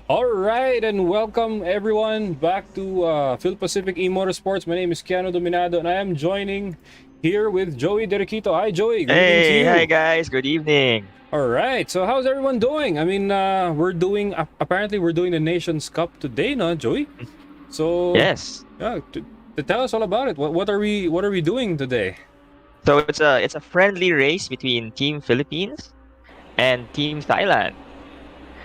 All right, and welcome everyone back to Phil Pacific E-Motorsports. My name is Keanu Dominado, and I am joining here with Joey Derequito. Hi, Joey. Good evening to Hey, hi you. guys. Good evening. All right, so how's everyone doing? I mean, we're doing apparently we're doing the Nations Cup today, no, Joey? So, Yes. yeah, to tell us all about it. What are we doing today? So it's a friendly race between Team Philippines and Team Thailand.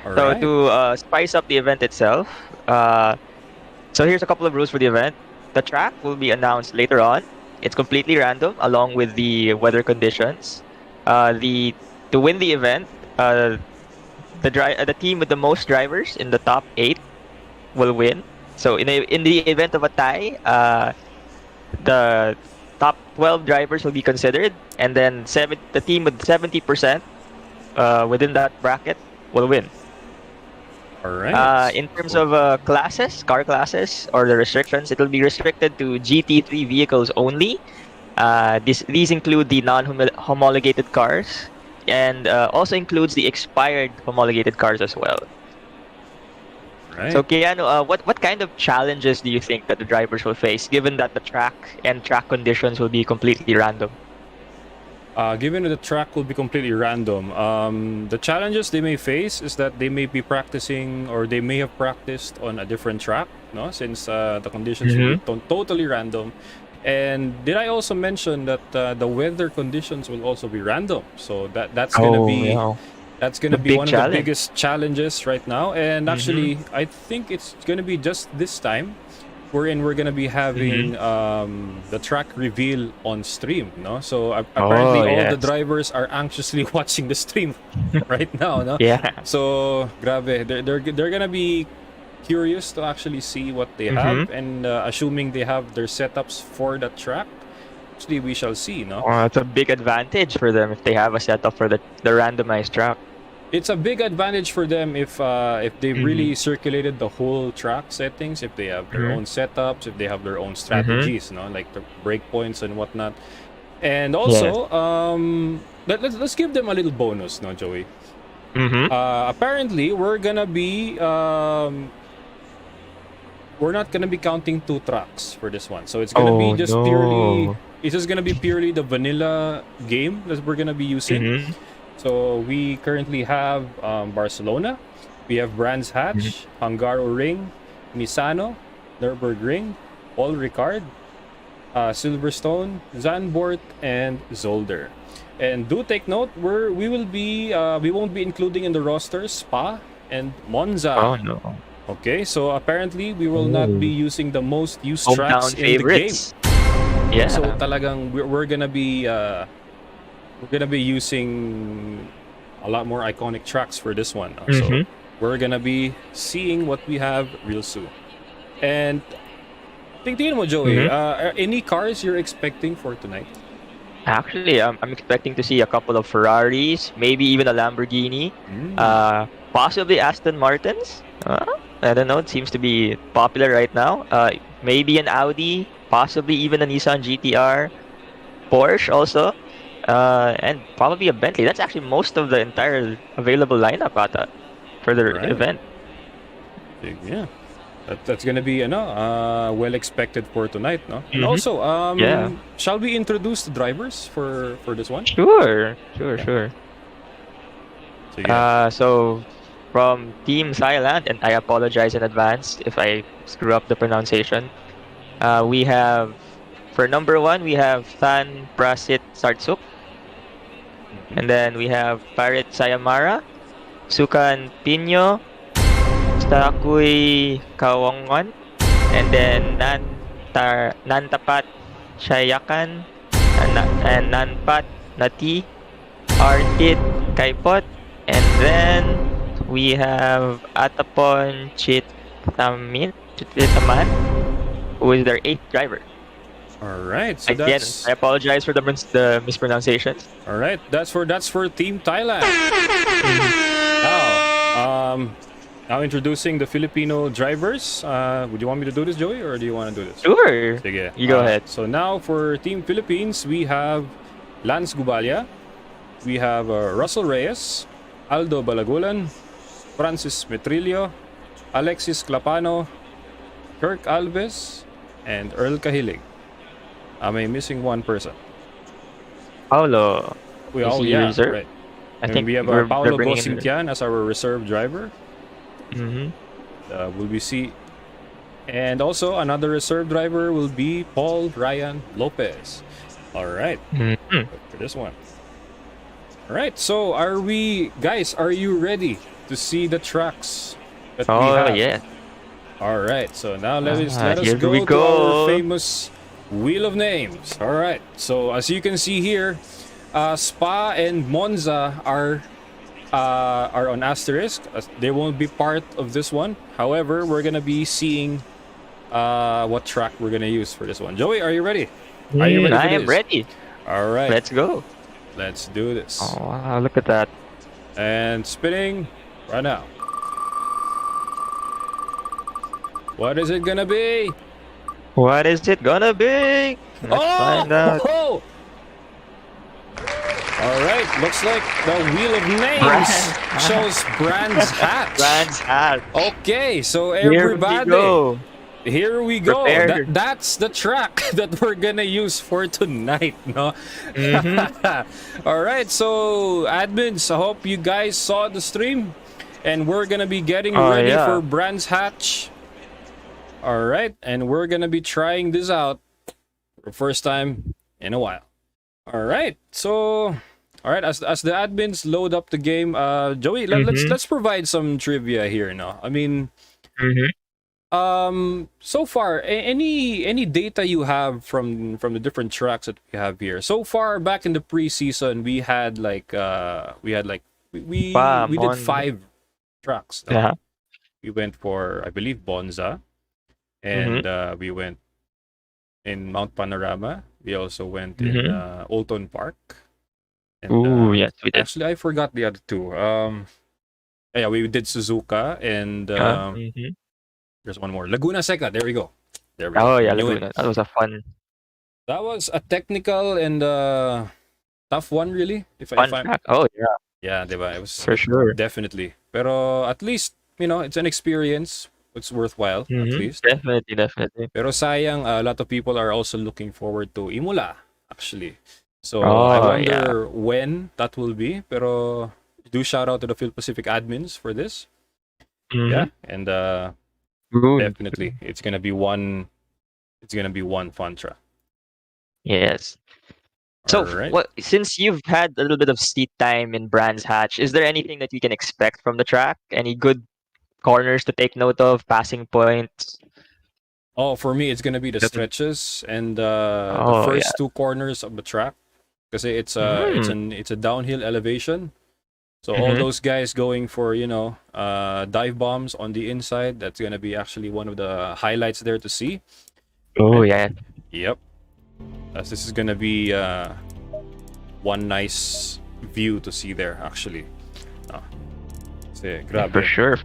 All So right. to spice up the event itself, so here's a couple of rules for the event. The track will be announced later on. It's completely random, along with the weather conditions. The to win the event, the team with the most drivers in the top eight will win. So in the event of a tie, the top 12 drivers will be considered, and then the team with 70% within that bracket will win. All right. In terms of car classes, or the restrictions, it will be restricted to GT3 vehicles only. These include the non-homologated cars, and also includes the expired homologated cars as well. So, Right. Keanu, what kind of challenges do you think that the drivers will face, given that the track conditions will be completely random? Given that the track will be completely random, the challenges they may face is that they may be practicing or they may have practiced on a different track, no? Since the conditions will be Mm-hmm. totally random. And did I also mention that the weather conditions will also be random? So Oh, yeah. that's The gonna be big one of the challenge. biggest challenges right now. And Mm-hmm. actually, I think it's gonna be just this time wherein we're gonna be Mm-hmm. having the track reveal on stream, no? So apparently Oh, all the yes. drivers are anxiously watching the stream right now, no? Yeah. So grabe, they're gonna be curious to actually see what they Mm-hmm. have, and assuming they have their setups for that track, actually we shall see, no? Oh, it's a big advantage for them if they have a setup for the randomized track. It's a big advantage for them if they Mm-hmm. really circulated the whole track settings, if they have their Mm-hmm. own setups, if they have their own Mm-hmm. strategies, no, like the breakpoints and whatnot. And Yes. also, let's give them a little bonus, no, Joey. Mm-hmm. Apparently, we're not gonna be counting two tracks for this one, so Oh, no. it's just gonna be purely the vanilla game that we're gonna be using. Mm-hmm. So we currently have Barcelona, we have Brands Mm-hmm. Hatch, Hungaro Ring, Misano, Nürburgring, Paul Ricard, Silverstone, Zandvoort, and Zolder. And do take note, we won't be including in the roster Spa and Oh, Monza. no. Okay, so apparently we will not be Oh. using the most used tracks Hometown in the game. favorites. So Yeah. talagang we're gonna be using a lot more iconic tracks for this one. So Mm-hmm. we're gonna be seeing what we have real soon. And tingnan mo, Joey, Mm-hmm. any cars you're expecting for tonight? Actually, I'm expecting to see a couple of Ferraris, maybe even a Lamborghini, Mm, possibly Aston Martins. I don't know. It seems to be popular right now. Maybe an Audi, possibly even a Nissan GTR, Porsche also, and probably a Bentley. That's actually most of the entire available lineup ata for the right. event. Yeah. That's gonna be well expected for tonight, no? And Mm-hmm. also, Yeah. shall we introduce the drivers for this one? Sure. Sure. Yeah. Sure. So yeah. So from Team Thailand, and I apologize in advance if I screw up the pronunciation. We have for number one we have Than Prasit Sartsuk, Mhm. and then we have Parit Sayamara, Sukan Pino, Sakui Kawangwan, and then Nantapat Shayakan, and Nanpat Nati, Artit Kaipot, and then we have Atapon Chitaman, who is their eighth driver. All right. So Again, that's I apologize for the mispronunciations. all right. That's for Team Thailand. Mhm. Now, now introducing the Filipino drivers. Would you want me to do this, Joey, or do you want to do this? Sure, Sige. you go ahead. So now for Team Philippines, we have Lance Gubalya, we have Russell Reyes, Aldo Balagulan, Francis Metrillo, Alexis Clapano, Kirk Alves, and Earl Cahilig. Am I missing one person? Paulo. Is he Yeah, reserve? right. I And think we have we're Paolo bringing in. Gosintian as our reserve driver. Mm-hmm. Will be see. And also another reserve driver will be Paul Ryan Lopez. All right, Mm-hmm. for this one. All right, so are you ready to see the tracks that we Oh have? yeah. All right, so now let us Here we go to our go. famous Wheel of Names. All right, so as you can see here, Spa and Monza are on asterisk. They won't be part of this one. However, we're gonna be seeing what track we're gonna use for this one. Joey, are you ready? Are you ready for I this? am ready. All right, Let's go. let's do this. Oh wow, look at that. And spinning right now. What is it gonna be? What is it gonna be? Let's find out. Oh! All right, looks like the Wheel of Names Brand. shows Brand's hat. Brand's hat. Okay, so Here we everybody, go. here we go. Prepare. That's the track that we're gonna use for tonight, no? All right, so admins, I hope you guys saw the stream, and we're gonna be getting ready yeah. for Brand's hatch. All right, and we're gonna be trying this out for the first time in a while. All right, so as the admins load up the game, Joey, let's provide some trivia here. No, I mean, so far, any data you have from the different tracks that we have here. So far, back in the preseason, we did 5 tracks. No? Yeah. We went for, I believe, Bonza, and we went in Mount Panorama. We also went in Olton Park. And, Ooh, yes, we did. Actually, I forgot the other 2. Yeah, we did Suzuka, and there's one more. Laguna Seca. There we go. There we go. Oh yeah, Knew Laguna. it. That was a fun That was a technical and tough one, really. If track. Oh yeah, yeah, diba? It was for sure. definitely. Pero at least, it's an experience. It's worthwhile, at least. Definitely. Pero sayang, a lot of people are also looking forward to Imola, actually. So Oh, I wonder when that will be. Pero do shout out to the Phil Pacific admins for this. Yeah, and Ooh, definitely it's gonna be one fun track. yes. So, Alright. since you've had a little bit of seat time in Brands Hatch, is there anything that we can expect from the track? Any good corners to take note of, passing points? Oh, for me, it's gonna be the stretches and the Oh, first 2 corners of the track, because it's a downhill elevation. So all those guys going for dive bombs on the inside, that's gonna be actually one of the highlights there to see. Oh yeah. Yep. As this is gonna be one nice view to see there, actually. Grabe. For sure.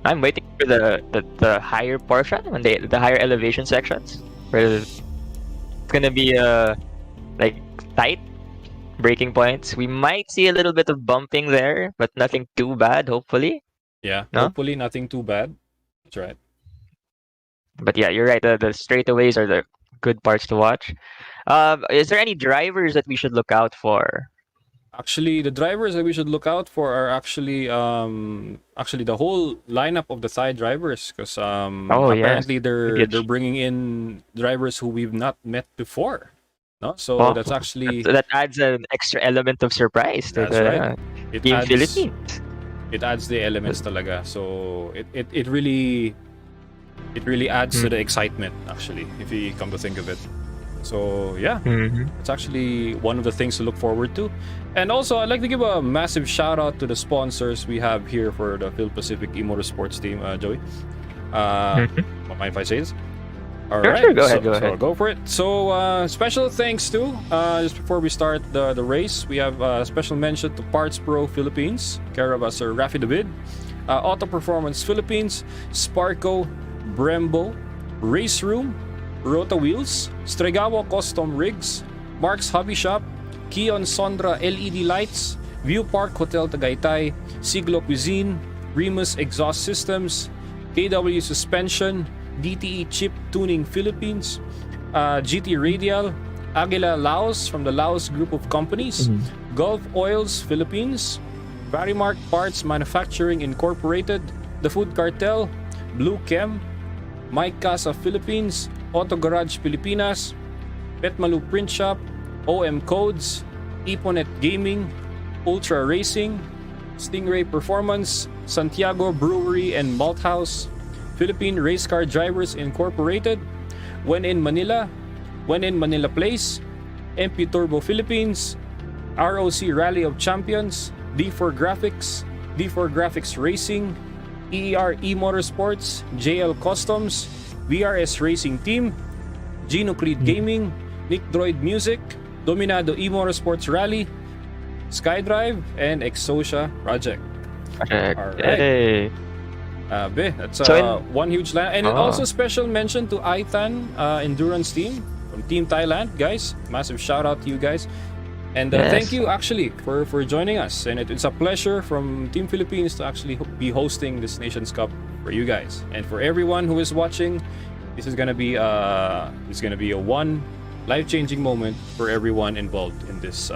I'm waiting for the higher portion, when the higher elevation sections, where it's gonna be like tight braking points. We might see a little bit of bumping there, but nothing too bad, hopefully. Yeah, No? hopefully nothing too bad. That's right. But yeah, you're right. The straightaways are the good parts to watch. Is there any drivers that we should look out for? Actually, the drivers that we should look out for are actually the whole lineup of the Thai drivers, because apparently they're bringing in drivers who we've not met before. No, so that's actually that adds an extra element of surprise to that's right. Team Philippines. It adds the elements talaga. So it really adds to the excitement, actually, if you come to think of it. So yeah, it's actually one of the things to look forward to. And also, I'd like to give a massive shout out to the sponsors we have here for the Phil Pacific E-Motorsports team, Joey. Mind if I say this? All right, sure, go ahead. So go for it. So special thanks to, just before we start the race, we have a special mention to Parts Pro Philippines, care of Sir Rafi David, Auto Performance Philippines, Sparco, Brembo, Race Room, Rota Wheels, Stregawa Custom Rigs, Mark's Hobby Shop, Kion Sondra LED Lights, View Park Hotel Tagaytay, Siglo Cuisine, Remus Exhaust Systems, KW Suspension, DTE Chip Tuning Philippines, GT Radial, Aguila Laos from the Laos Group of Companies, Gulf Oils Philippines, Varimark Parts Manufacturing Incorporated, The Food Cartel, Blue Chem, Mike Casa Philippines, Auto Garage Pilipinas, Petmalu Print Shop, OM Codes, Iponet Gaming, Ultra Racing, Stingray Performance, Santiago Brewery and Malt House, Philippine Race Car Drivers Incorporated, When in Manila Place, MP Turbo Philippines, ROC Rally of Champions, D4 Graphics Racing, EER E-Motorsports, JL Customs, VRS Racing Team, Genucleed Gaming, Nick Droid Music, Dominado E-Motorsports Rally, SkyDrive, and Exosia Project. All right. Hey. That's So one huge line. And also special mention to IThan Endurance Team from Team Thailand, guys. Massive shout out to you guys. And thank you actually for joining us. And it's a pleasure from Team Philippines to actually be hosting this Nations Cup for you guys. And for everyone who is watching, this is gonna be a one life-changing moment for everyone involved in this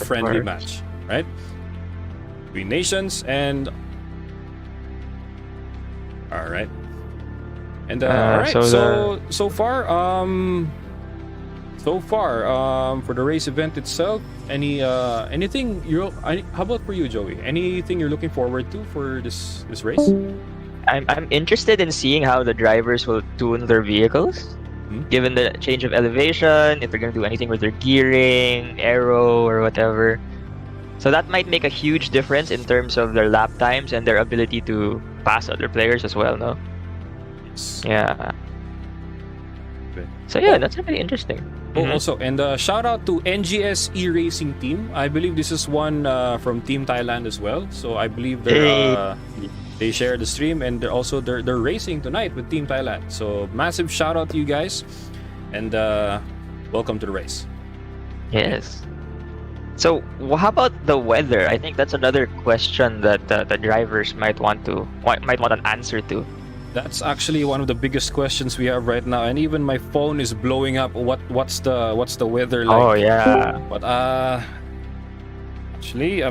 friendly match, right? Between nations and all right. And all right. So far for the race event itself, anything how about for you, Joey? Anything you're looking forward to for this race? I'm interested in seeing how the drivers will tune their vehicles, given the change of elevation, if they're going to do anything with their gearing, aero, or whatever. So that might make a huge difference in terms of their lap times and their ability to pass other players as well, no? Yes. Yeah. So yeah, that's really interesting. Also, and shout out to NGS E-Racing Team. I believe this is one from Team Thailand as well. So I believe they share the stream, and they're racing tonight with Team Thailand. So massive shout out to you guys, and welcome to the race. Yes. So how about the weather? I think that's another question that the drivers might want an answer to. That's actually one of the biggest questions we have right now, and even my phone is blowing up. What's the weather like? Oh yeah. But actually,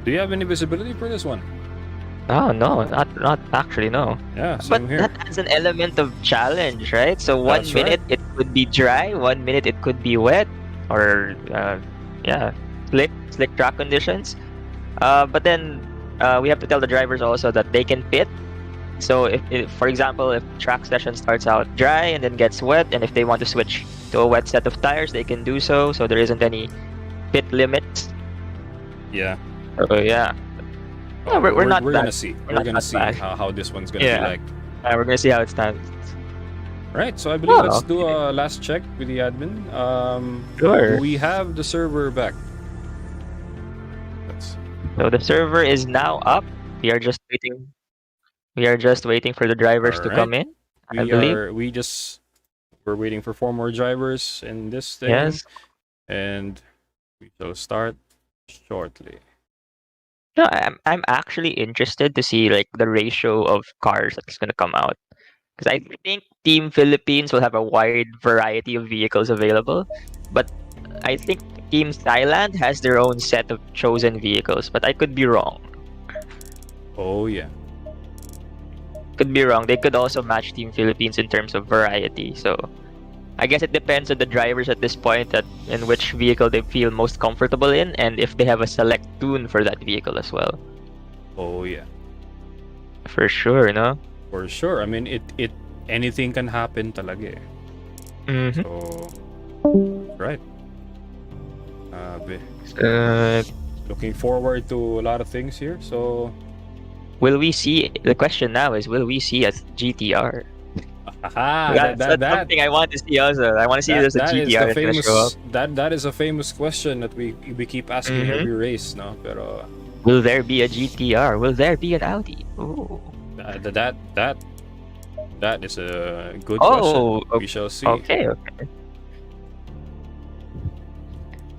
do you have any visibility for this one? Oh no, not actually, no. Yeah, But same here. that adds an element of challenge, right? So one That's minute it could be dry, 1 minute it could be wet, or slick track conditions. But then we have to tell the drivers also that they can pit. So if for example, if track session starts out dry and then gets wet, and if they want to switch to a wet set of tires, they can do so. So there isn't any pit limits. Yeah. Oh yeah. Yeah, we're not We're bad. gonna see. We're gonna see how this one's gonna be like. We're gonna see how it stands. Right. So I believe let's do a last check with the admin. Sure. Do we have the server back? So the server is now up. We are just waiting. We are just waiting for the drivers to come in. I believe. We're waiting for 4 more drivers in this thing. Yes. And we shall start shortly. No, I'm actually interested to see like the ratio of cars that's gonna come out, because I think Team Philippines will have a wide variety of vehicles available, but I think Team Thailand has their own set of chosen vehicles. But I could be wrong. Oh yeah. Could be wrong. They could also match Team Philippines in terms of variety. So I guess it depends on the drivers at this point in which vehicle they feel most comfortable in, and if they have a select tune for that vehicle as well. Oh yeah. For sure, no? For sure. I mean, it anything can happen talaga eh. Mm-hmm. So right. Looking forward to a lot of things here. So will we see? The question now is, will we see a GTR? That's something I want to see also. I want to see there's a GTR show up. That is a famous question that we keep asking every race, no? Pero will there be a GTR? Will there be an Audi? Ooh. That is a good question. We shall see. Okay.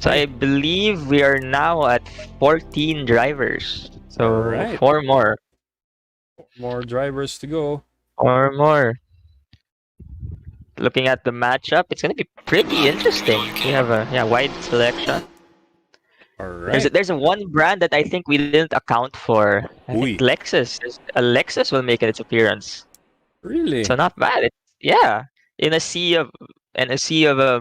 So I believe we are now at 14 drivers. So Alright. four more. More drivers to go. Four more. Looking at the matchup, it's gonna be pretty interesting. We have a wide selection. Alright. There's a one brand that I think we didn't account for. I think Ui. Lexus. A Lexus will make its appearance. Really? So not bad. Yeah, in a sea of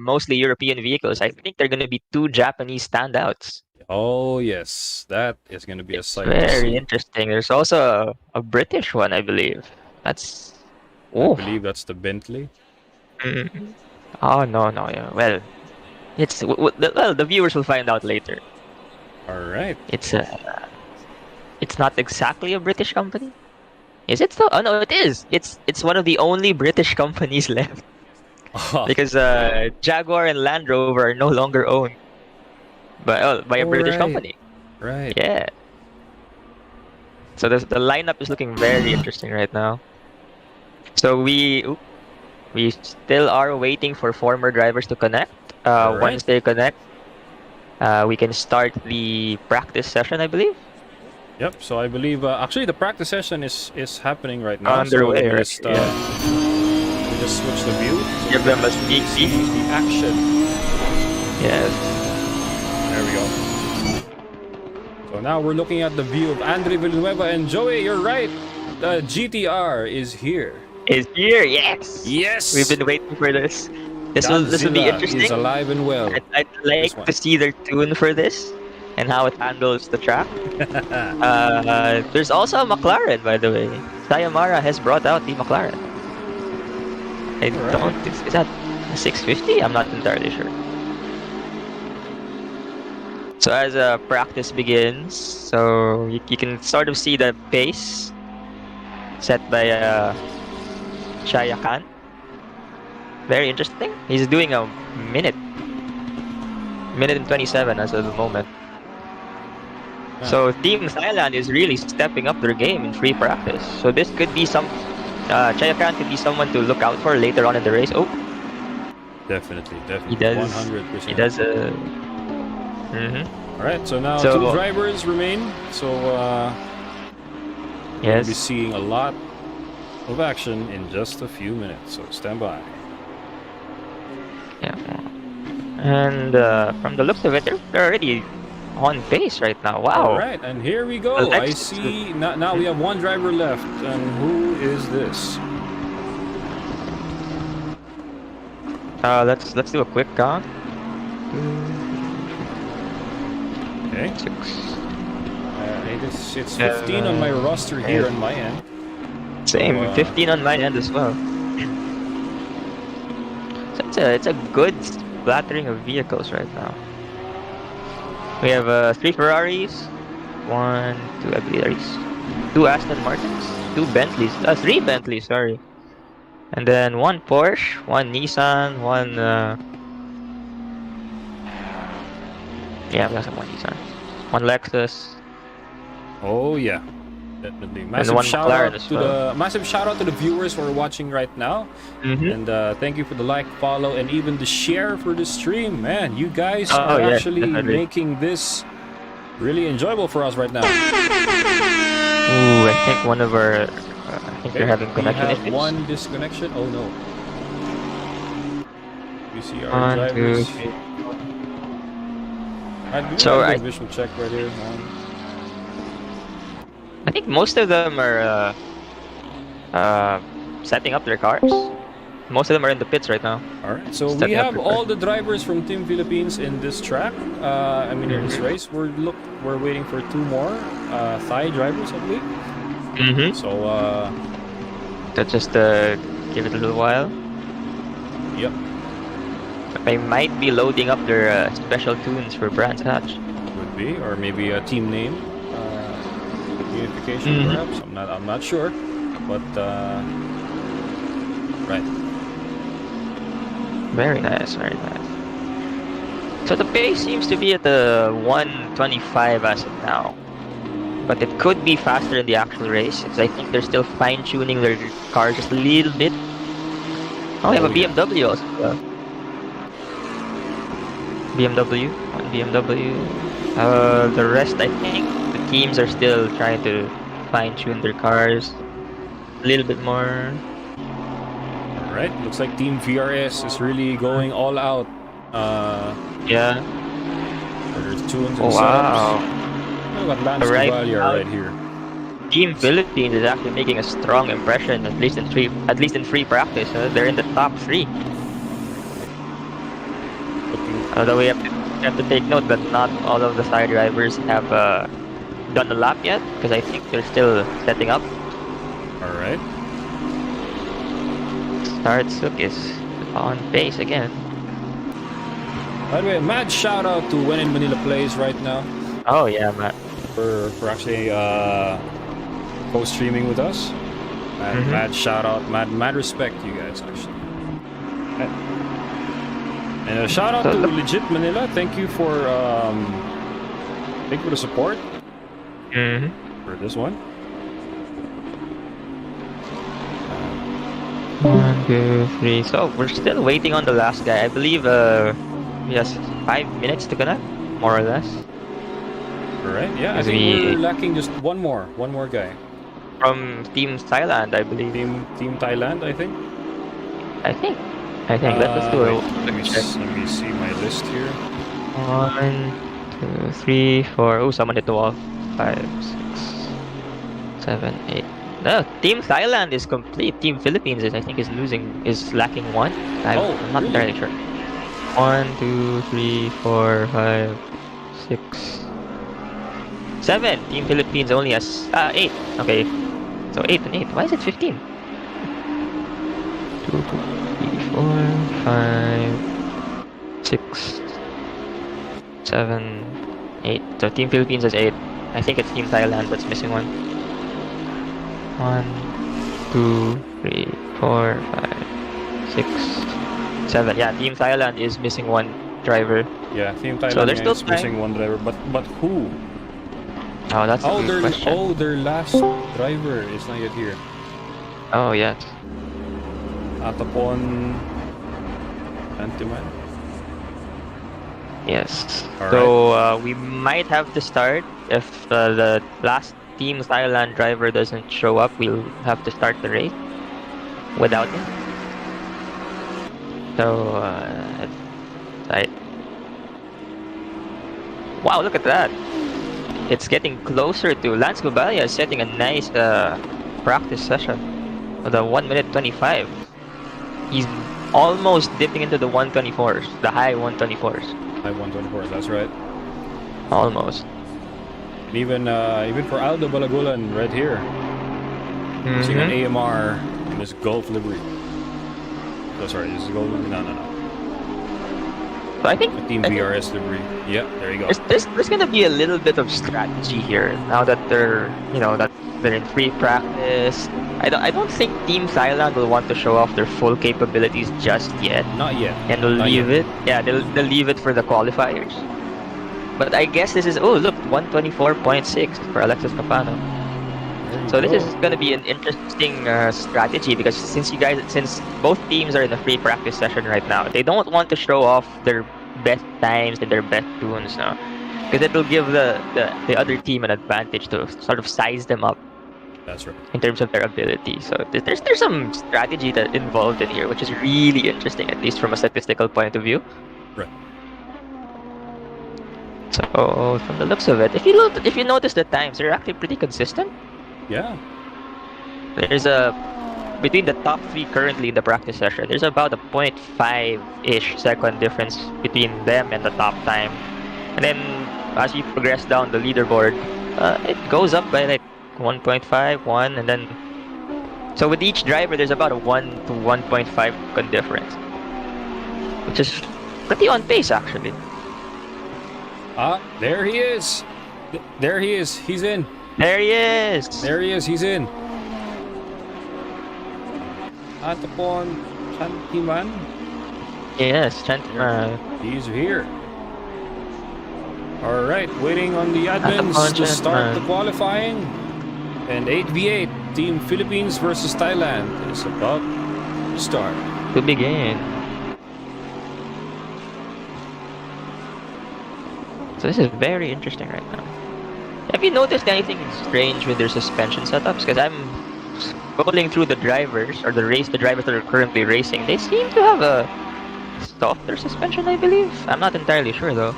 mostly European vehicles, I think they're gonna be two Japanese standouts. Oh, yes. That is going to be a It's sight to very see. interesting. There's also a British one, I believe. That's I oh. believe that's the Bentley. Mm. Oh no, yeah. Well, the viewers will find out later. Alright. It's not exactly a British company. Is it though? Oh no, it is. It's one of the only British companies left because Jaguar and Land Rover are no longer owned by a British company. Right. Yeah. So the lineup is looking very interesting right now. So we still are waiting for former drivers to connect. Alright. Once they connect, we can start the practice session, I believe. Yep. So I believe actually the practice session is happening right now. Underway, so right? just, we just switch the view. So Give them a sneak see peek. the action. Yes. There we go. So now we're looking at the view of Andre Villanueva and Joey. You're right. The GTR is here. Is here, yes. Yes. We've been waiting for this. This will be Godzilla interesting. is alive and well. I'd like one. to see their tune for this and how it handles the track. There's also a McLaren, by the way. Sayamara has brought out the McLaren. I don't think is that a 650? I'm not entirely sure. So as practice begins, so you can sort of see the pace set by Shaya Khan. Very interesting. He's doing a minute and 27 as of the moment. Yeah. So Team Thailand is really stepping up their game in free practice. So this could be Shaya Khan could be someone to look out for later on in the race. Oh, Definitely. he does. 100%. He does. All right. So now So- two drivers remain. So we'll be Yes. seeing a lot of action in just a few minutes. So stand by. Yeah. And from the looks of it, they're already on pace right now. Wow. All right, and here we go. Well, I that's- see. Now we have one driver left, and who is this? Let's do a quick count. Okay. 6. It's 15 on my roster here on my end. Same. So, 15 on my end as well. So it's a good splattering of vehicles right now. We have 3 Ferraris, 1, 2, I believe there is 2 Aston Martins, 2 Bentleys, 3 Bentleys, sorry. And then 1 Porsche, 1 Nissan, 1 yeah, we also have 1 Nissan, 1 Lexus. Oh yeah, definitely. one Massive shout McLaren out as to well. the viewers who are watching right now, and thank you for the like, follow, and even the share for the stream. Man, you guys are yeah, actually definitely. making this really enjoyable for us right now. Ooh, I think one of our, I think they're having we connection have issues. one disconnection. Oh no. You see our 1, 2, drivers. 3. So I- visual check right here. I think most of them are setting up their cars. Most of them are in the pits right now. All right, so we Setting up have their all the drivers from Team Philippines in this track. I mean, in this race, we're waiting for 2 more Thai drivers, I believe. Mm-hmm. So, Let's just give it a little while. yep, They might be loading up their special tunes for Brands Hatch. would be, or maybe a team name unification, perhaps. I'm not sure, but right. Very nice, very nice. So the pace seems to be at the 125 as of now. But it could be faster in the actual race, because I think they're still fine-tuning their cars just a little bit. Oh, we have a BMW also. BMW, one BMW. The rest, I think, the teams are still trying to fine-tune their cars a little bit more. All right, looks like Team VRS is really going all out. Yeah. For their tunes and Oh, setups. wow. Look at Lance Right Cavalier now, right here. Team Philippines is actually making a strong impression, at least in free practice. They're in the top 3. Although we have to take note that not all of the side drivers have done the lap yet, because I think they're still setting up. All right. Startsuk is on pace again. By the way, mad shout out to When in Manila Plays right now Oh yeah, Matt. for actually co-streaming with us. Mad shout out, mad respect to you guys actually. And a shout out to Legit Manila. Thank you for the support for this one. 1, 2, 3. So we're still waiting on the last guy. I believe he has 5 minutes to connect, more or less. All right. Yeah, I think we're lacking just one more guy from Team Thailand, I believe. Team Thailand, I think. I think. Let's do it. Let me see my list here. 1, 2, 3, 4. Oh, someone hit the wall. 5, 6, 7, 8. No, Team Thailand is complete. Team Philippines is, I think, is lacking 1. I'm not entirely sure. 1, 2, 3, 4, 5, 6, 7. Team Philippines only has 8. Okay, so 8 and 8. Why is it 15? 2, 3, 4, 5, 6, 7, 8. So Team Philippines has 8. I think it's Team Thailand that's missing 1. 1, 2, 3, 4, 5, 6, 7. Yeah, Team Thailand is missing 1 driver. Yeah, Team Thailand so there's is missing 1 driver, but who? Oh, that's a good question. Their last driver is not yet here. Oh, yes. Atapon Antiman. Yes. All so right. We might have to start if the last Team Thailand driver doesn't show up. We'll have to start the race without him. So right. Wow, look at that! It's getting closer to Lance Gubalia setting a nice practice session with a 1 minute 25. He's almost dipping into the 124s, the high 124s. High 124s, that's right. Almost. And even for Aldo Balagulan right here, using an AMR in this Gulf livery. Oh, sorry, this is Gulf livery? No. So I think Team VRS livery. Yeah, there you go. There's gonna be a little bit of strategy here now that they're in free practice. I don't think Team Thailand will want to show off their full capabilities just yet. Not yet. And they'll leave it. Yeah, they'll leave it for the qualifiers. But I guess this is look 124.6 for Alexis Capano. So this is gonna be an interesting strategy because since both teams are in a free practice session right now, they don't want to show off their best times and their best tunes now, because it will give the other team an advantage to sort of size them up. That's right. In terms of their ability. So there's some strategy that involved in here, which is really interesting, at least from a statistical point of view. Right. So from the looks of it, if you notice the times, they're actually pretty consistent. Yeah. There's between the top 3 currently in the practice session, there's about a 0.5-ish second difference between them and the top time. And then as you progress down the leaderboard, it goes up by like 1.5, 1, and then so with each driver there's about a 1 to 1.5 second difference, which is pretty on pace actually. There he is. There he is. He's in. There he is. There he is. He's in. Atapon Chantiman. Yes, Chantiman. He's here. All right, waiting on the admins to start the qualifying. And 8v8, Team Philippines versus Thailand is about to start. To begin. So this is very interesting right now. Yeah, Have you noticed anything strange with their suspension setups? Because I'm scrolling through the drivers or the drivers that are currently racing. They seem to have a softer suspension, I believe. I'm not entirely sure though.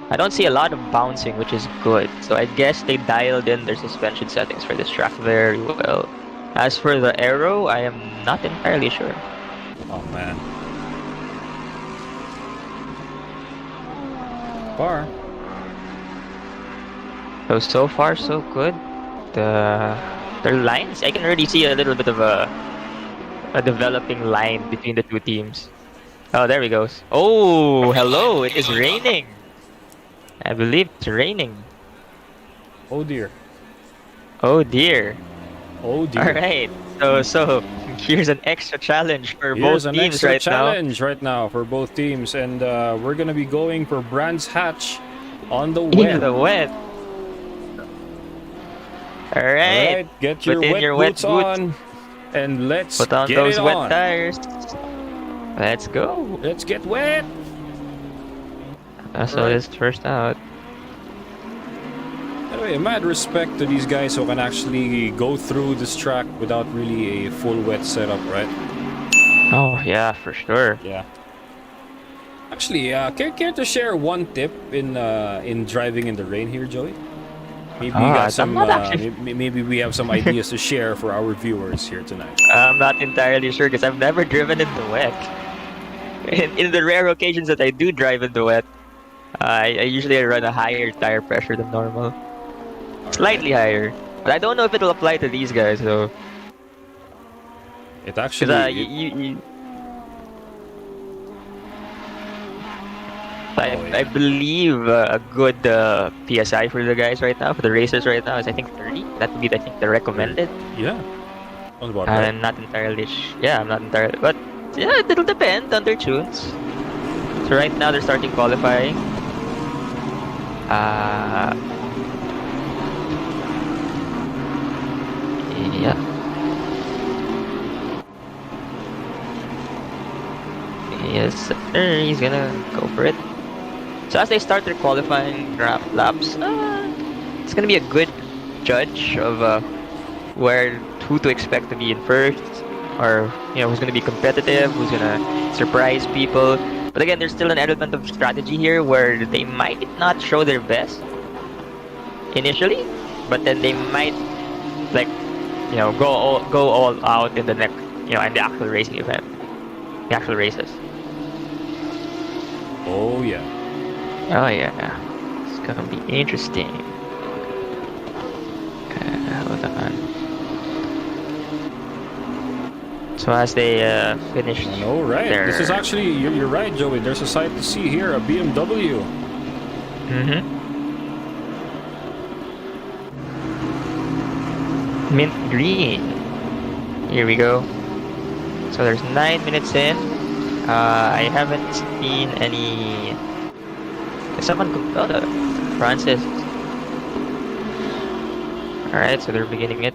I don't see a lot of bouncing, which is good. So I guess they dialed in their suspension settings for this track very well. As for the aero, I am not entirely sure. Oh man. Far. So far so good. Their lines, I can already see a little bit of a developing line between the two teams. Oh, there he goes. Oh, hello, it is raining. I believe it's raining. Oh dear. Oh dear. Oh dear. Alright, so here's an extra challenge for both Here's an teams extra right now. challenge right now for both teams, and we're gonna be going for Brands Hatch on the In wet. the wet. Alright, Alright, get put in your your wet wet boots boots. on, and let's Put on get those it wet on. tires. Let's go. Let's get wet. So Alright. this first out. Anyway, mad respect to these guys who can actually go through this track without really a full wet setup, right? Oh yeah, for sure. Yeah. Actually, care to share one tip in driving in the rain here, Joey? Maybe we got some. I'm not actually. Maybe we have some ideas to share for our viewers here tonight. I'm not entirely sure because I've never driven in the wet. In the rare occasions that I do drive in the wet, I usually run a higher tire pressure than normal. Slightly higher. But I don't know if it'll apply to these guys though. It actually. I believe a good PSI for the guys right now, for the racers right now, is I think 30. That would be, I think, the recommended. Yeah. Sounds about right. I'm not entirely yeah, I'm not entirely, but yeah, it'll depend on their tunes. So right now they're starting qualifying. Yeah. Yes, sir, he's gonna go for it. So as they start their qualifying laps, it's gonna be a good judge of who to expect to be in first, or who's gonna be competitive, who's gonna surprise people. But again, there's still an element of strategy here where they might not show their best initially, but then they might go all out in the next in the actual racing event, the actual races. Oh yeah. Oh yeah, it's gonna be interesting. Hold on. So as they finish, No, right. This is actually you're right, Joey. There's a sight to see here, a BMW. Mint green. Here we go. So there's 9 minutes in. I haven't seen any. Someone Francis. Alright, so they're beginning it.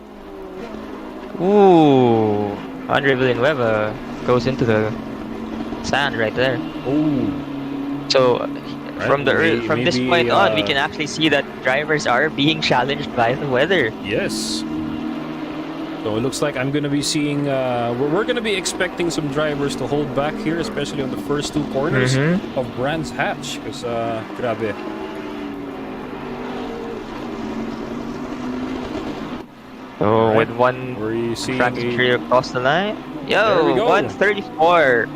Ooh, Andre Villanueva goes into the sand right there. Oh. So Right, from this point on, we can actually see that drivers are being challenged by the weather. Yes. So it looks like I'm gonna be seeing. We're gonna be expecting some drivers to hold back here, especially on the first two corners of Brands Hatch, because grabe. So Right. with one Francis Trio across the line. There we Yo, go. 134.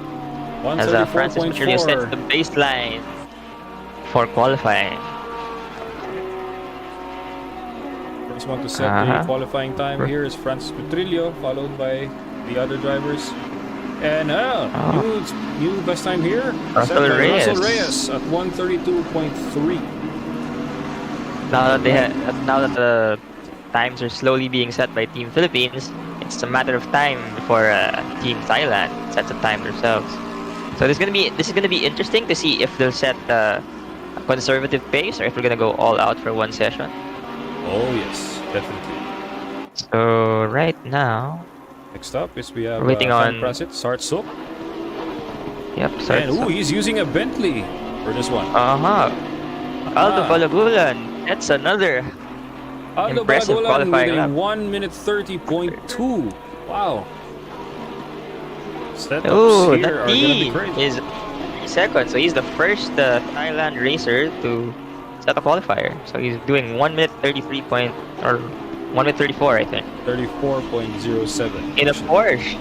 As Francis Trio sets the 134.4. baseline for qualifying. First one to set the qualifying time here is Francis Petrillo, followed by the other drivers. And new best time here, Russell set by Reyes. Russell Reyes at 132.3. Now that the times are slowly being set by Team Philippines, it's a matter of time before Team Thailand sets a time themselves. So this is gonna be interesting to see if they'll set a conservative pace or if we're gonna go all out for one session. Oh yes, definitely. So right now, Next up is we have waiting on Prasit, Sartsuk. Yep, And he's using a Bentley for this one. Aldo Balagulan. That's another Aldo impressive Balagulan with qualifying a lap. 1 minute 30.2. Wow. Setups Oh, here that are gonna be D crazy. is 3 seconds. So he's the first Thailand racer to set a qualifier. So he's doing 1 minute 33 point or 1 minute 34, I think. 34.07. In a Porsche.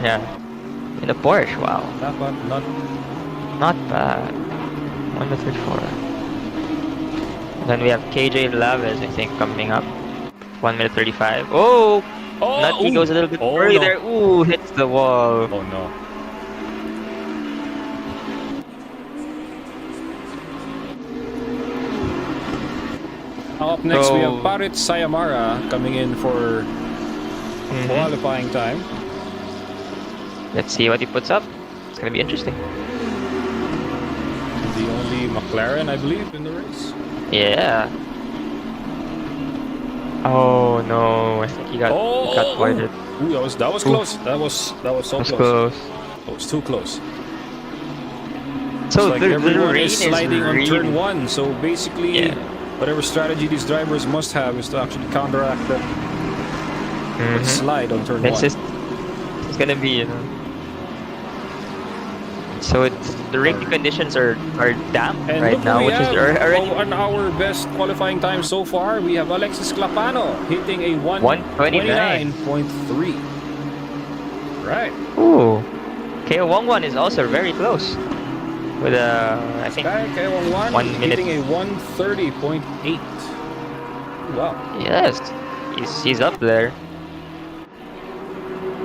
Yeah. In a Porsche. Wow. Not bad. Not bad. 1 minute 34. Then we have KJ Laves, I think, coming up. 1 minute 35. Oh! Nutty goes a little bit early there. Ooh, hits the wall. Oh no. Up next, we have Parit Sayamara coming in for qualifying time. Let's see what he puts up. It's gonna be interesting. The only McLaren, I believe, in the race. Yeah. Oh no! I think he got voided. Ooh, that was close. That was so close. That was too close. So it's like everyone is sliding on turn 1. So basically, whatever strategy these drivers must have is to actually counteract that slide on turn 1. It's gonna be, so the racing conditions are damp right now, which is already on our best qualifying time so far. We have Alexis Clapano hitting a 1:29.3. Right. Ooh, KO11 is also very close with I think KO11 1 minute hitting a 1:30.8. Wow. Yes, he's up there.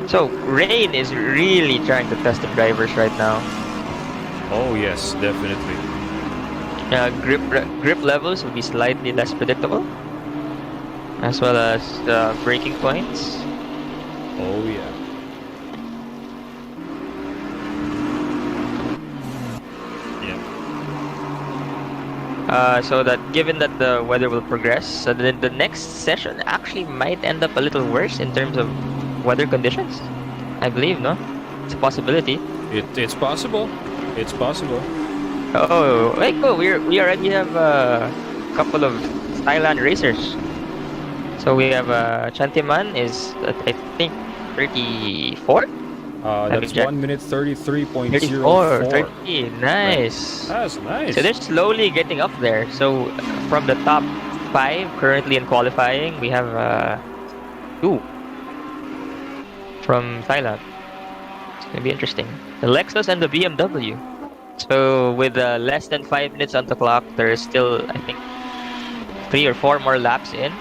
So Rain is really trying to test the drivers right now. Oh yes, definitely. Grip levels will be slightly less predictable, as well as braking points. Oh yeah. So that given that the weather will progress, so the next session actually might end up a little worse in terms of weather conditions. I believe, no? It's a possibility. It's possible. It's possible. Oh, wait, cool. We already have a couple of Thailand racers. So we have Chantiman is I think 34. That's 1 minute 33.04. 30, nice. That's nice. So they're slowly getting up there. So from the top 5 currently in qualifying, we have 2 from Thailand. It's gonna be interesting. The Lexus and the BMW. So with less than 5 minutes on the clock, there is still, I think, 3 or 4 more laps in.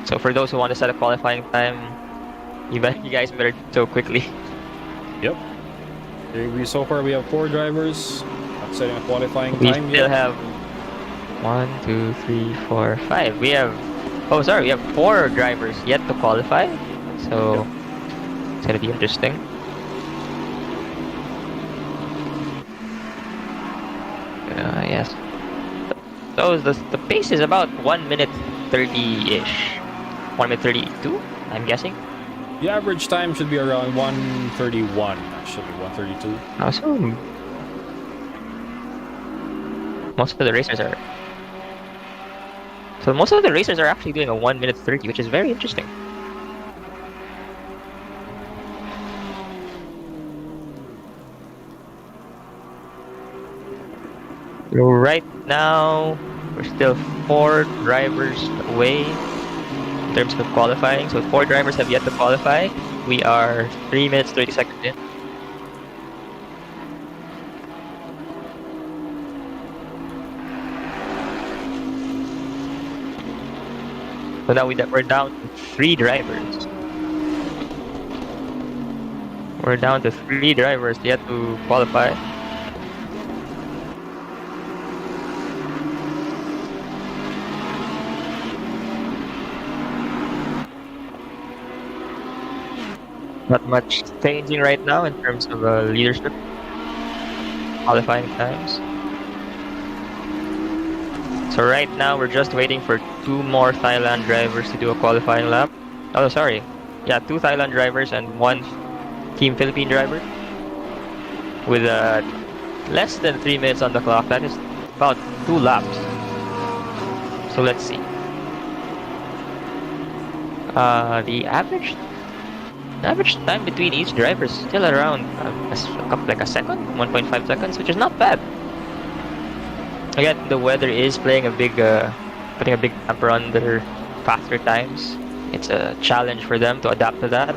So for those who want to set a qualifying time, you guys better do so quickly. Yep. So far we have 4 drivers not setting a qualifying we time still yet. have 1, 2, 3, 4, 5. We have we have 4 drivers yet to qualify. So it's gonna be interesting. Yes. So the pace is about 1 minute 30-ish. 1 minute 32, I'm guessing. The average time should be around 1:31, actually 1:32. Awesome. Most of the racers are. So most of the racers are actually doing a 1 minute 30, which is very interesting. So right now, we're still 4 drivers away in terms of qualifying. So 4 drivers have yet to qualify. We are 3 minutes 30 seconds in. So now we're down to 3 drivers. We're down to 3 drivers yet to qualify. Not much changing right now in terms of leadership, qualifying times. So right now we're just waiting for 2 more Thailand drivers to do a qualifying lap. Oh, sorry. Yeah, 2 Thailand drivers and 1 Team Philippine driver. With less than 3 minutes on the clock. That is about 2 laps. So let's see. The average time between each driver is still around like a second, 1.5 seconds, which is not bad. Again, the weather is playing putting a big damper on their faster times. It's a challenge for them to adapt to that.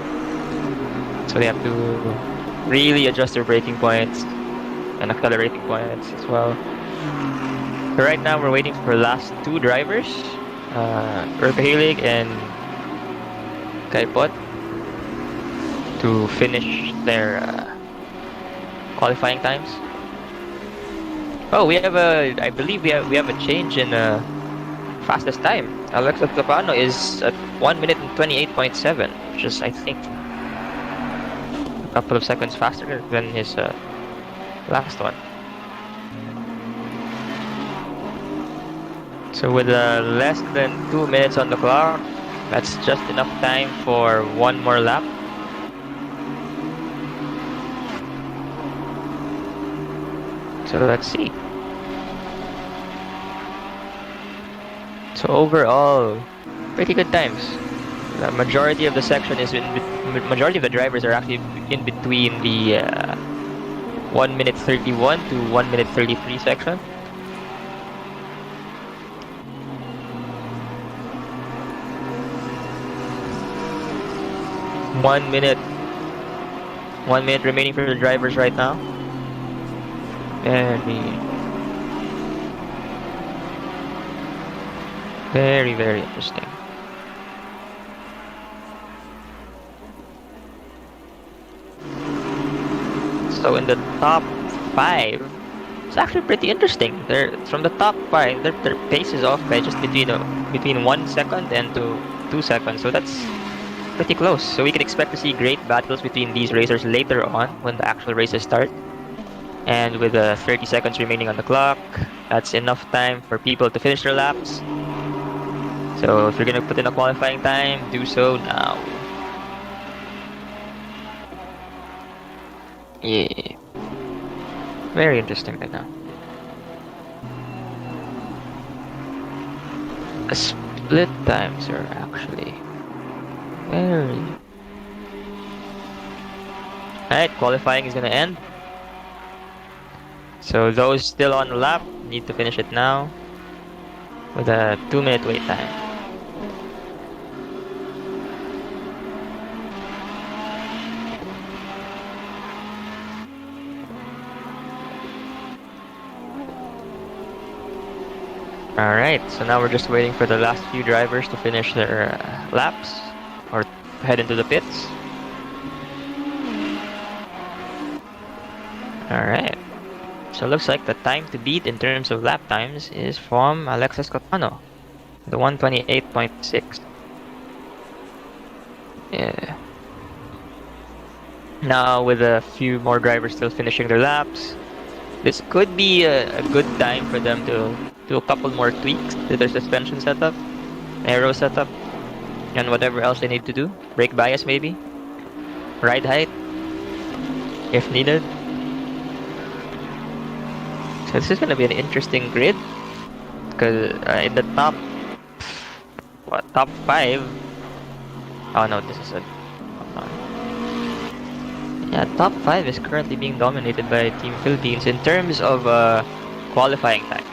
So they have to really adjust their braking points and accelerating points as well. So right now we're waiting for the last two drivers, Urkahilig and Kaipot, to finish their qualifying times. Oh, I believe we have a change in fastest time. Alexa Capano is at 1 minute and 28.7, which is, I think, a couple of seconds faster than his last one. So with less than 2 minutes on the clock, that's just enough time for one more lap. So let's see. So overall, pretty good times. The majority of the section is majority of the drivers are actually in between the 1 minute 31 to 1 minute 33 section. One minute remaining for the drivers right now. Very, very interesting. So in the top 5, it's actually pretty interesting. From the top 5, their pace is off by just between 1 second and 2 seconds. So that's pretty close. So we can expect to see great battles between these racers later on when the actual races start. And with 30 seconds remaining on the clock, that's enough time for people to finish their laps. So if you're gonna put in a qualifying time, do so now. Yeah. Very interesting right now. The split times are actually very... Alright, qualifying is gonna end. So those still on the lap need to finish it now with a 2-minute wait time. Alright, so now we're just waiting for the last few drivers to finish their laps or head into the pits. Alright. So it looks like the time to beat in terms of lap times is from Alexis Cotano, the 128.6. Yeah. Now with a few more drivers still finishing their laps, this could be a good time for them to do a couple more tweaks to their suspension setup, aero setup, and whatever else they need to do. Brake bias maybe, ride height, if needed. So this is going to be an interesting grid, because in the top 5, oh no, this is yeah, top 5 is currently being dominated by Team Philippines in terms of qualifying times.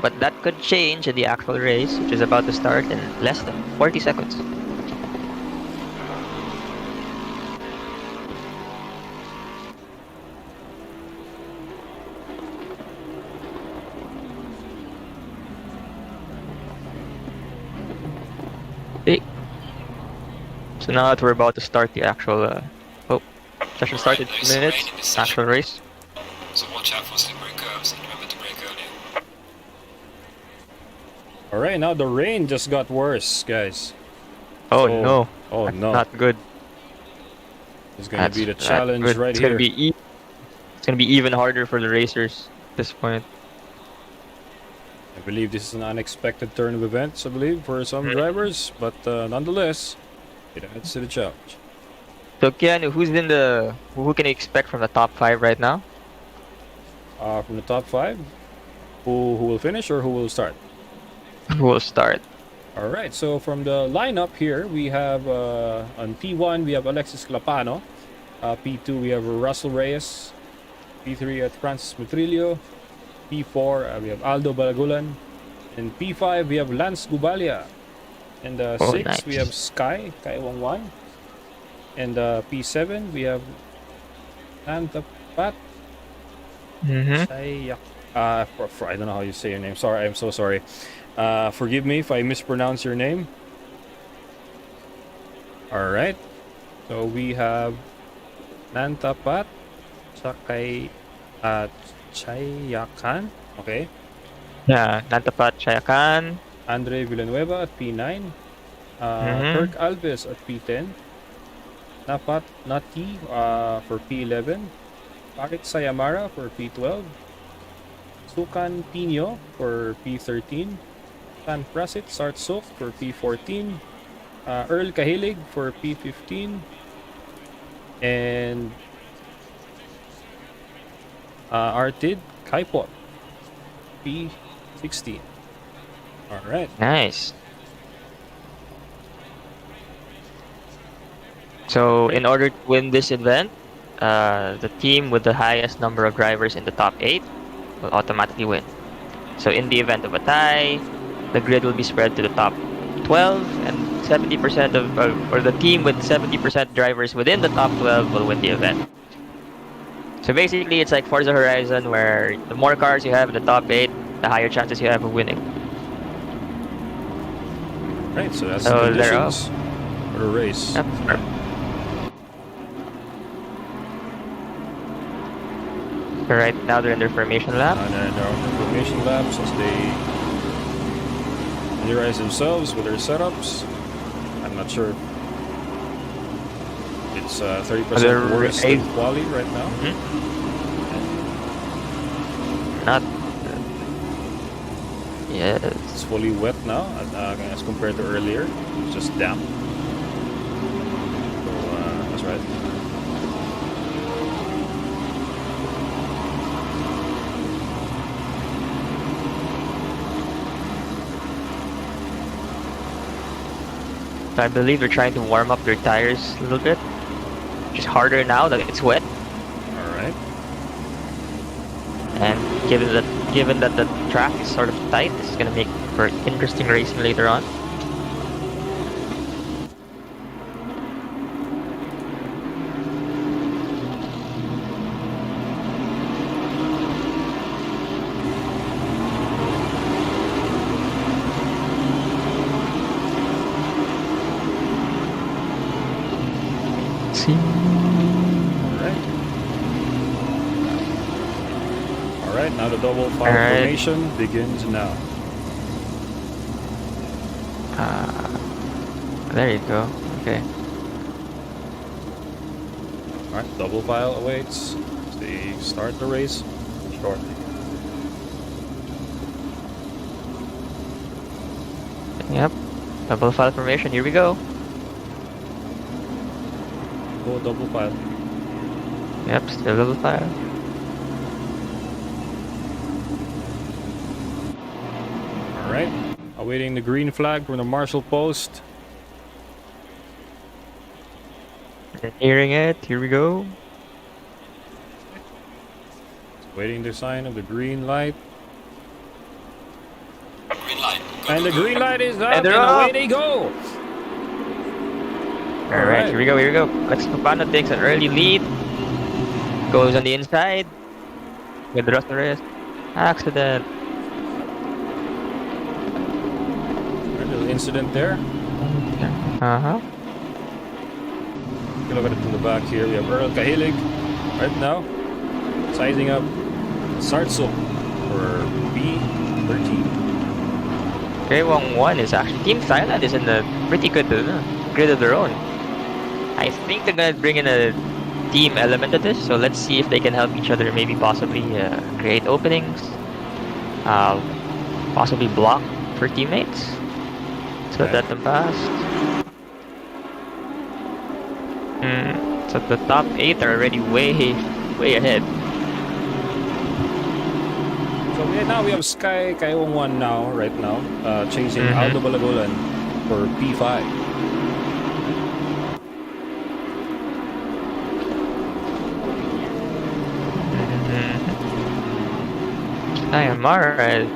But that could change in the actual race, which is about to start in less than 40 seconds. So now that we're about to start the actual session started 2 minutes, actual race. So watch out for slippery curves and remember to brake early. Alright, now the rain just got worse, guys. Oh So- no. Oh That's no. not good. It's gonna be the That's challenge good. right It's here. gonna be it's gonna be even harder for the racers at this point. I believe this is an unexpected turn of events, I believe, for some Mhm. drivers, but nonetheless, it adds to the challenge. So Keanu, who can you expect from the top 5 right now? From the top 5, who will finish or who will start? We'll start. All right, so from the lineup here, we have on P1 we have Alexis Clapano, P2 we have Russell Reyes, P3 at Francis Metrillo, P4 we have Aldo Balagulan, and P5 we have Lance Gubalia, and 6 we Nice. have Kai Wangwan, and P7 we have Antapat Mm-hmm. I don't know how you say your name. Sorry, I'm so sorry. Forgive me if I mispronounce your name. All right. So we have Nantapat, Sakay, Chayakan. Okay. Yeah, Nantapat Chayakan. Andre Villanueva at P9. Mm-hmm. Kirk Alves at P10. Napat Nati for P11. Parit Sayamara for P12. Sukan Pino for P13. Tan Prasit Sartsuk for P14. Earl Kahilig for P15. And Artid Kaipot P16. All right. Nice. So in order to win this event, the team with the highest number of drivers in the top 8 will automatically win. So in the event of a tie, the grid will be spread to the top 12, and 70% or the team with 70% drivers within the top 12 will win the event. So basically, it's like Forza Horizon, where the more cars you have in the top 8, the higher chances you have of winning. Right. So that's So the they're up. conditions for the race. Yep. So right now they're in their formation lap. And then our formation laps as they familiarize themselves with their setups. I'm not sure. It's 30% They're worse than quali right now. Not. Yes. It's fully wet now as compared to earlier. It's just damp. So that's right. So I believe they're trying to warm up their tires a little bit, which is harder now that it's wet. All right. And given that the track is sort of tight, this is gonna make for interesting racing later on. See. All right. Now the double file All right. formation begins now. There you go. Okay. All right. Double file awaits. They start the race shortly. Yep. Double file formation. Here we go. Go double file. Yep. Still double file. All right. Awaiting the green flag from the marshal post. Hearing it. Here we go. Waiting the sign of the green light. Green light. Go, And go, the go. green light is up, And they're away up. they go. All right. Here we go. Here we go. Lex Papano takes an early lead. Goes on the inside with the Russell Reyes. Accident. A little incident there. Uh-huh. Take a look at it from the back here. We have Earl Kahilig right now. Sizing up Sartsuk for B13. Wang 1 is actually... Team Thailand is in a pretty good grid of their own. I think they're gonna bring in a team element to this, so let's see if they can help each other, maybe possibly create openings, possibly block for teammates, so Okay. let them pass. So the top 8 are already way ahead. So we Okay, now we have Sky Kaiwong now, right now, chasing Aldo Balagolan for P5. Sayamara.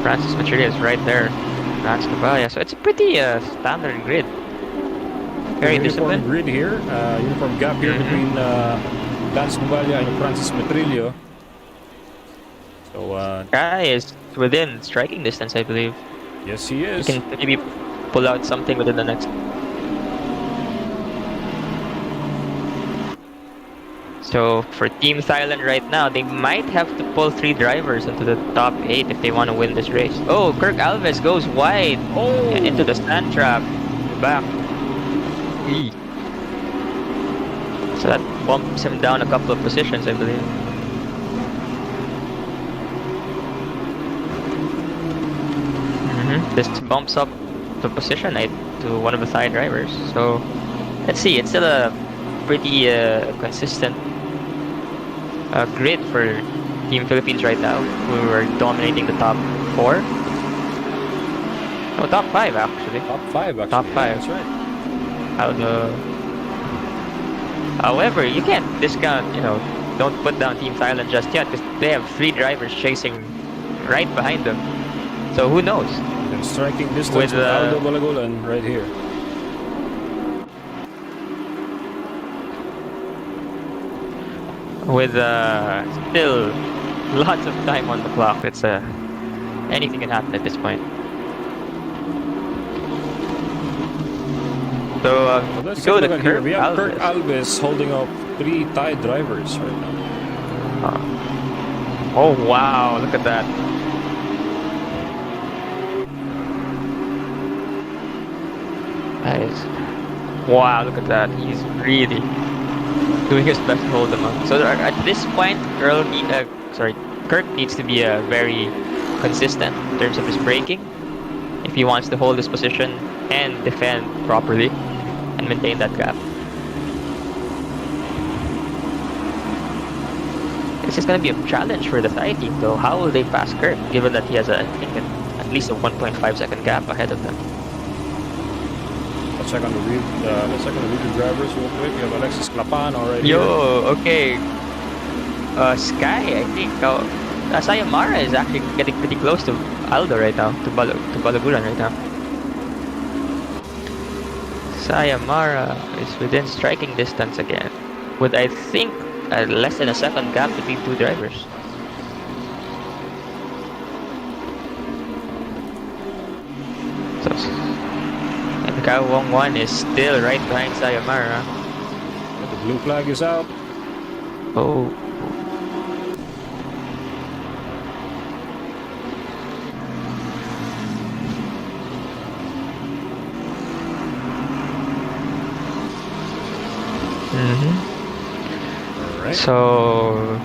Francis Maturia is right there. Max Cabalia. So it's a pretty standard grid. Very Uniform disciplined. grid here, uniform gap here between Lance Bugalia and Francis Metrillo. So, Guy is within striking distance, I believe. yes, he You is. can maybe pull out something within the next. So for Team Thailand right now, they might have to pull 3 drivers into the top 8 if they want to win this race. Oh, Kirk Alves goes wide. Oh! Yeah, into the sand trap. Back. Eee. So that bumps him down a couple of positions, I believe. This bumps up the position to one of the Thai drivers. So let's see. It's still a pretty consistent grid for Team Philippines right now, who are dominating the top 4. No, top 5 actually. Top 5, actually. Top 5. That's right. However, you can't discount, don't put down Team Thailand just yet, because they have 3 drivers chasing right behind them. So who knows? And striking distance with Aldo Balagolan right here. With still lots of time on the clock, it's anything can happen at this point. So Well, let's go take a to look at here. Kirk We have Kirk Alves. Alves holding up 3 Thai drivers right now. Oh wow, look at that. Nice. Wow, look at that. He's really doing his best to hold them up. So at this point, Kirk needs to be very consistent in terms of his braking if he wants to hold his position and defend properly and maintain that gap. This is going to be a challenge for the Thai team though. How will they pass Kirk, given that he has at least a 1.5 second gap ahead of them? Let's check on the lead drivers real quick. We have Alexis Clapan already. Yo, okay. Sky, I think. Sayamara is actually getting pretty close to Aldo right now, to Balaguran right now. Sayamara is within striking distance again, with I think less than a second gap between 2 drivers. So, and Kawong 1 is still right behind Sayamara. The blue flag is out. Oh. Alright. So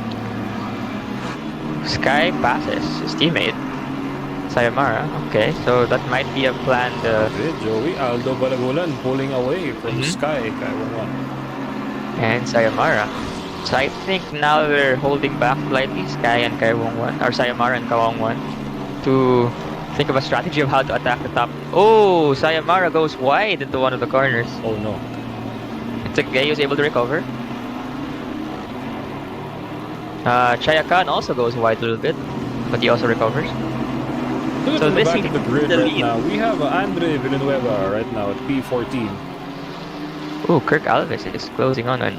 Sky passes his teammate Sayamara. Okay, so that might be a planned. Joey Aldo Balagulan pulling away from Sky Kaiwong. And Sayamara. So I think now they're holding back slightly, Sky and Kaiwong 1, or Sayamara and Kawong 1, to think of a strategy of how to attack the top. Oh, Sayamara goes wide into one of the corners. Oh no. It's okay, he was able to recover. Chayakan also goes wide a little bit, but he also recovers. Look So at the this back is of the grid the right lead. now. We have Andre Villanueva right now at P14. Oh, Kirk Alves is closing on I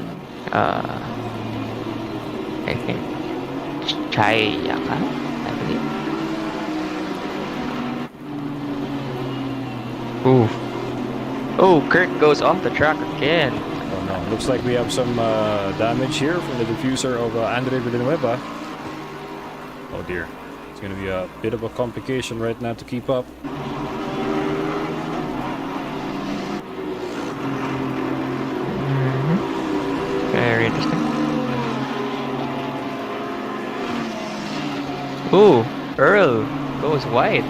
think Chayakan, I believe. Ooh. Oh, Kirk goes off the track again. Oh no, looks like we have some damage here from the diffuser of Andre Villanueva. Oh dear. It's going to be a bit of a complication right now to keep up. Very interesting. Ooh, Earl goes wide.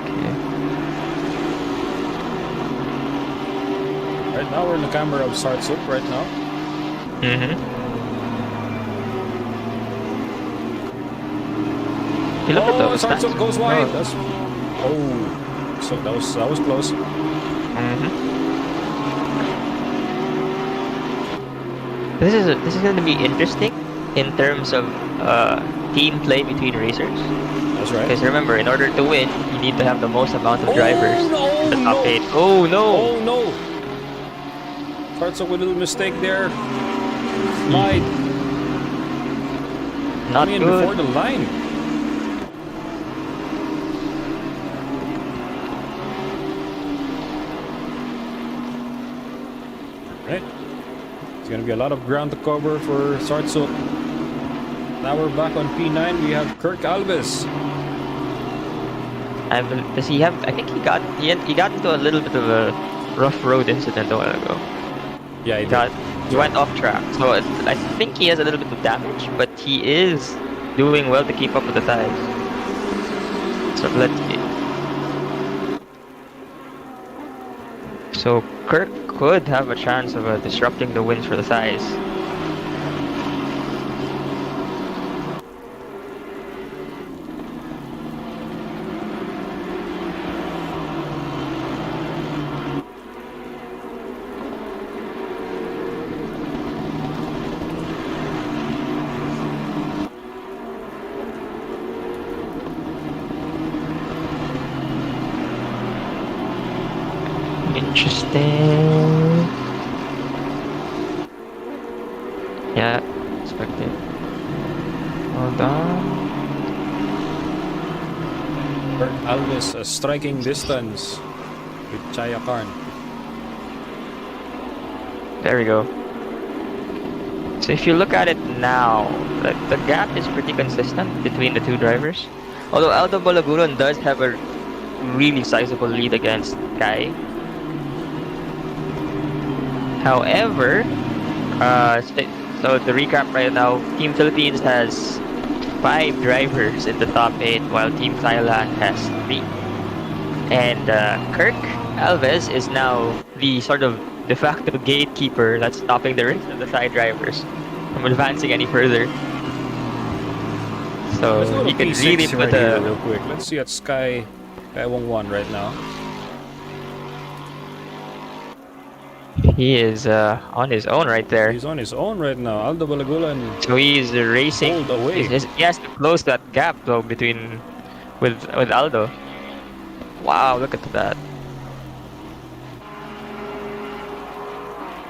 Okay. hammer of Sartsuk right now. You look at those Sartsuk stats. goes wide. Oh. So that was close. This is going to be interesting in terms of team play between racers. That's right. Because remember, in order to win, you need to have the most amount of drivers in the top 8. Oh no! Oh no! Sartsuk with a little mistake there. Slide. Not Coming in good. before the line. Right. It's gonna be a lot of ground to cover for Sartsuk. Now we're back on P9. We have Kirk Alves. Does he have? I think he got into a little bit of a rough road incident a while ago. Yeah, He went off track, so I think he has a little bit of damage, but he is doing well to keep up with the tires. So let's see. So Kirk could have a chance of disrupting the wins for the thighs. Interesting. Yeah, expected. Hold on. Kirk Alves striking distance with Chaya Karn. There we go. So if you look at it now, the gap is pretty consistent between the two drivers. Although Aldo Balaguron does have a really sizable lead against Kai. However, so the recap right now, Team Philippines has 5 drivers in the top 8, while Team Thailand has 3. And Kirk Alves is now the sort of de facto gatekeeper that's stopping the rest of the Thai drivers from advancing any further. So he can really put here real quick. Let's see at Sky 1 right now. He is on his own right there. He's on his own right now. Aldo Balaguron. So he's racing. Pulled away. He has to close that gap though between with Aldo. Wow, look at that.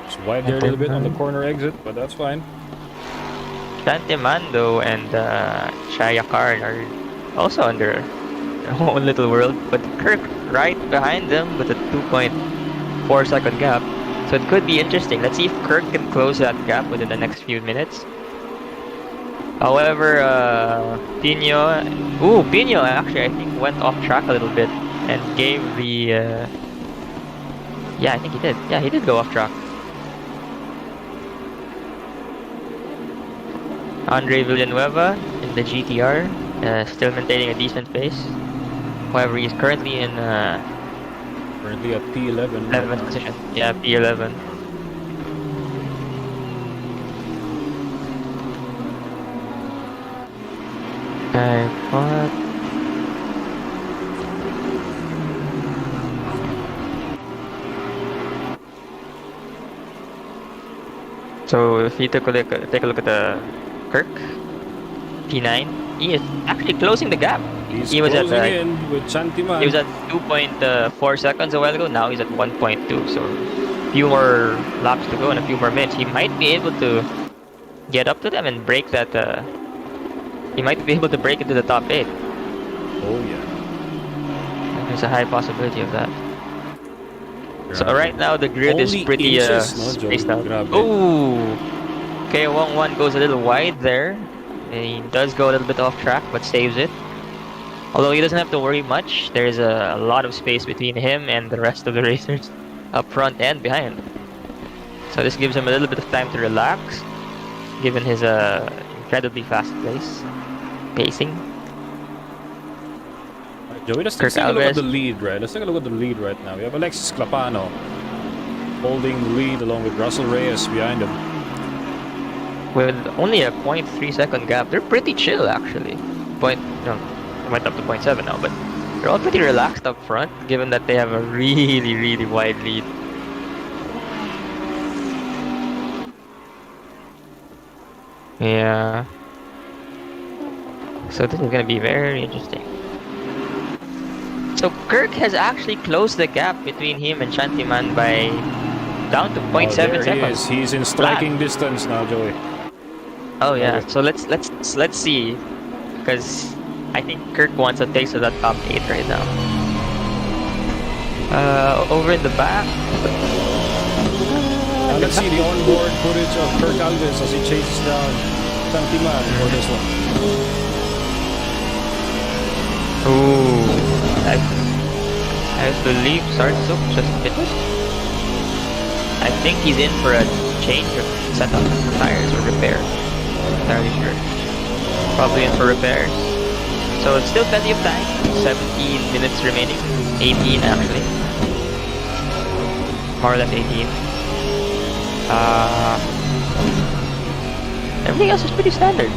It's wide there a little bit on the corner exit, but that's fine. Chantemando and Chaya Karn are also under their own little world, but Kirk right behind them with a 2.4 second gap. So it could be interesting. Let's see if Kirk can close that gap within the next few minutes. However, Pino actually I think went off track a little bit and gave the yeah, I think he did. Yeah, he did go off track. Andre Villanueva in the GTR, still maintaining a decent pace. However, he's currently in Currently at P11. 11th position. Yeah, P11. Okay, what? So if you take a look at the Kirk P9, he is actually closing the gap. He was closing in with Chantiman. He was at 2.4 seconds a while ago. Now he's at 1.2. So a few more laps to go and a few more minutes. He might be able to get up to them and break that. He might be able to break into the top 8. Oh yeah. There's a high possibility of that. So right now the grid is pretty spaced out. Oh, okay, Wong goes a little wide there. He does go a little bit off track, but saves it. Although he doesn't have to worry much, there's a lot of space between him and the rest of the racers, up front and behind. So this gives him a little bit of time to relax, given his incredibly fast pacing. Joey, let's take a look at the lead, right? Let's take a look at the lead right now. We have Alexis Clapano holding the lead along with Russell Reyes behind him. With only a 0.3 second gap, they're pretty chill actually. Went up to 0.7 now, but they're all pretty relaxed up front, given that they have a really wide lead. Yeah. So this is gonna be very interesting. So Kirk has actually closed the gap between him and Shantiman by down to 0.7 there seconds. he is. He's in striking distance now, Joey. Oh yeah. Okay. So let's see, because I think Kirk wants a taste of that top 8 right now. Over in the back. Now let's see the onboard footage of Kirk Alves as he chases down Shantiman for this one. Ooh, I believe Sartsuk just finished. I think he's in for a change of setup tires or repair. Not entirely sure. Probably in for repairs. So it's still plenty of time. 17 minutes remaining. 18 actually. More or less 18. Everything else is pretty standard.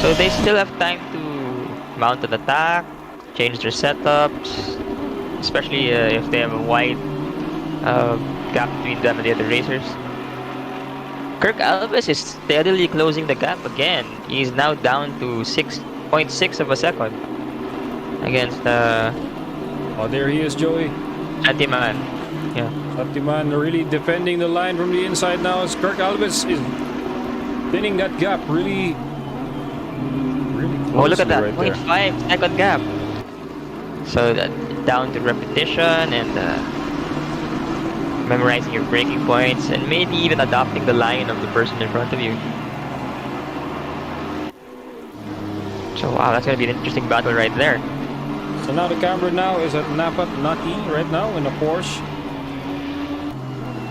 So they still have time to mount an attack, change their setups, especially if they have a wide gap between them and the other racers. Kirk Alves is steadily closing the gap again. He's now down to 6.6 of a second against Oh, there he is, Joey. Shantiman. Yeah. Shantiman really defending the line from the inside now as Kirk Alves is thinning that gap really closely. Oh, look at that, right there. 0.5 second gap. So down to repetition and memorizing your braking points and maybe even adopting the line of the person in front of you. So wow, that's gonna be an interesting battle right there. So now the camera now is at Napat Nati right now in a Porsche,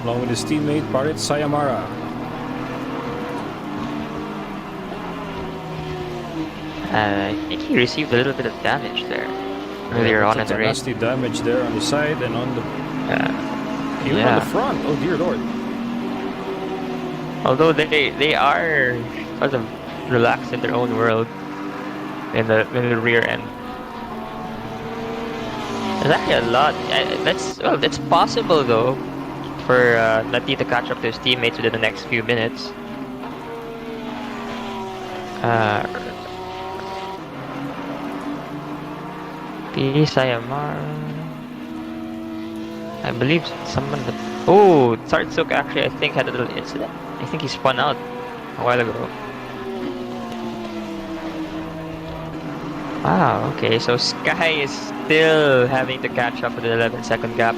along with his teammate Parit Sayamara. I think he received a little bit of damage there earlier on in the race. Nasty damage there on the side and on the even on the front. Oh dear lord! Although they are sort of relaxed in their own world in the rear end. There's actually a lot. That's possible though for Nati to catch up to his teammates within the next few minutes. P. Sayamar. I believe someone. Oh, Sartsuk actually I think had a little incident. I think he spun out a while ago. Wow, okay, so Sky is still having to catch up with the 11-second gap.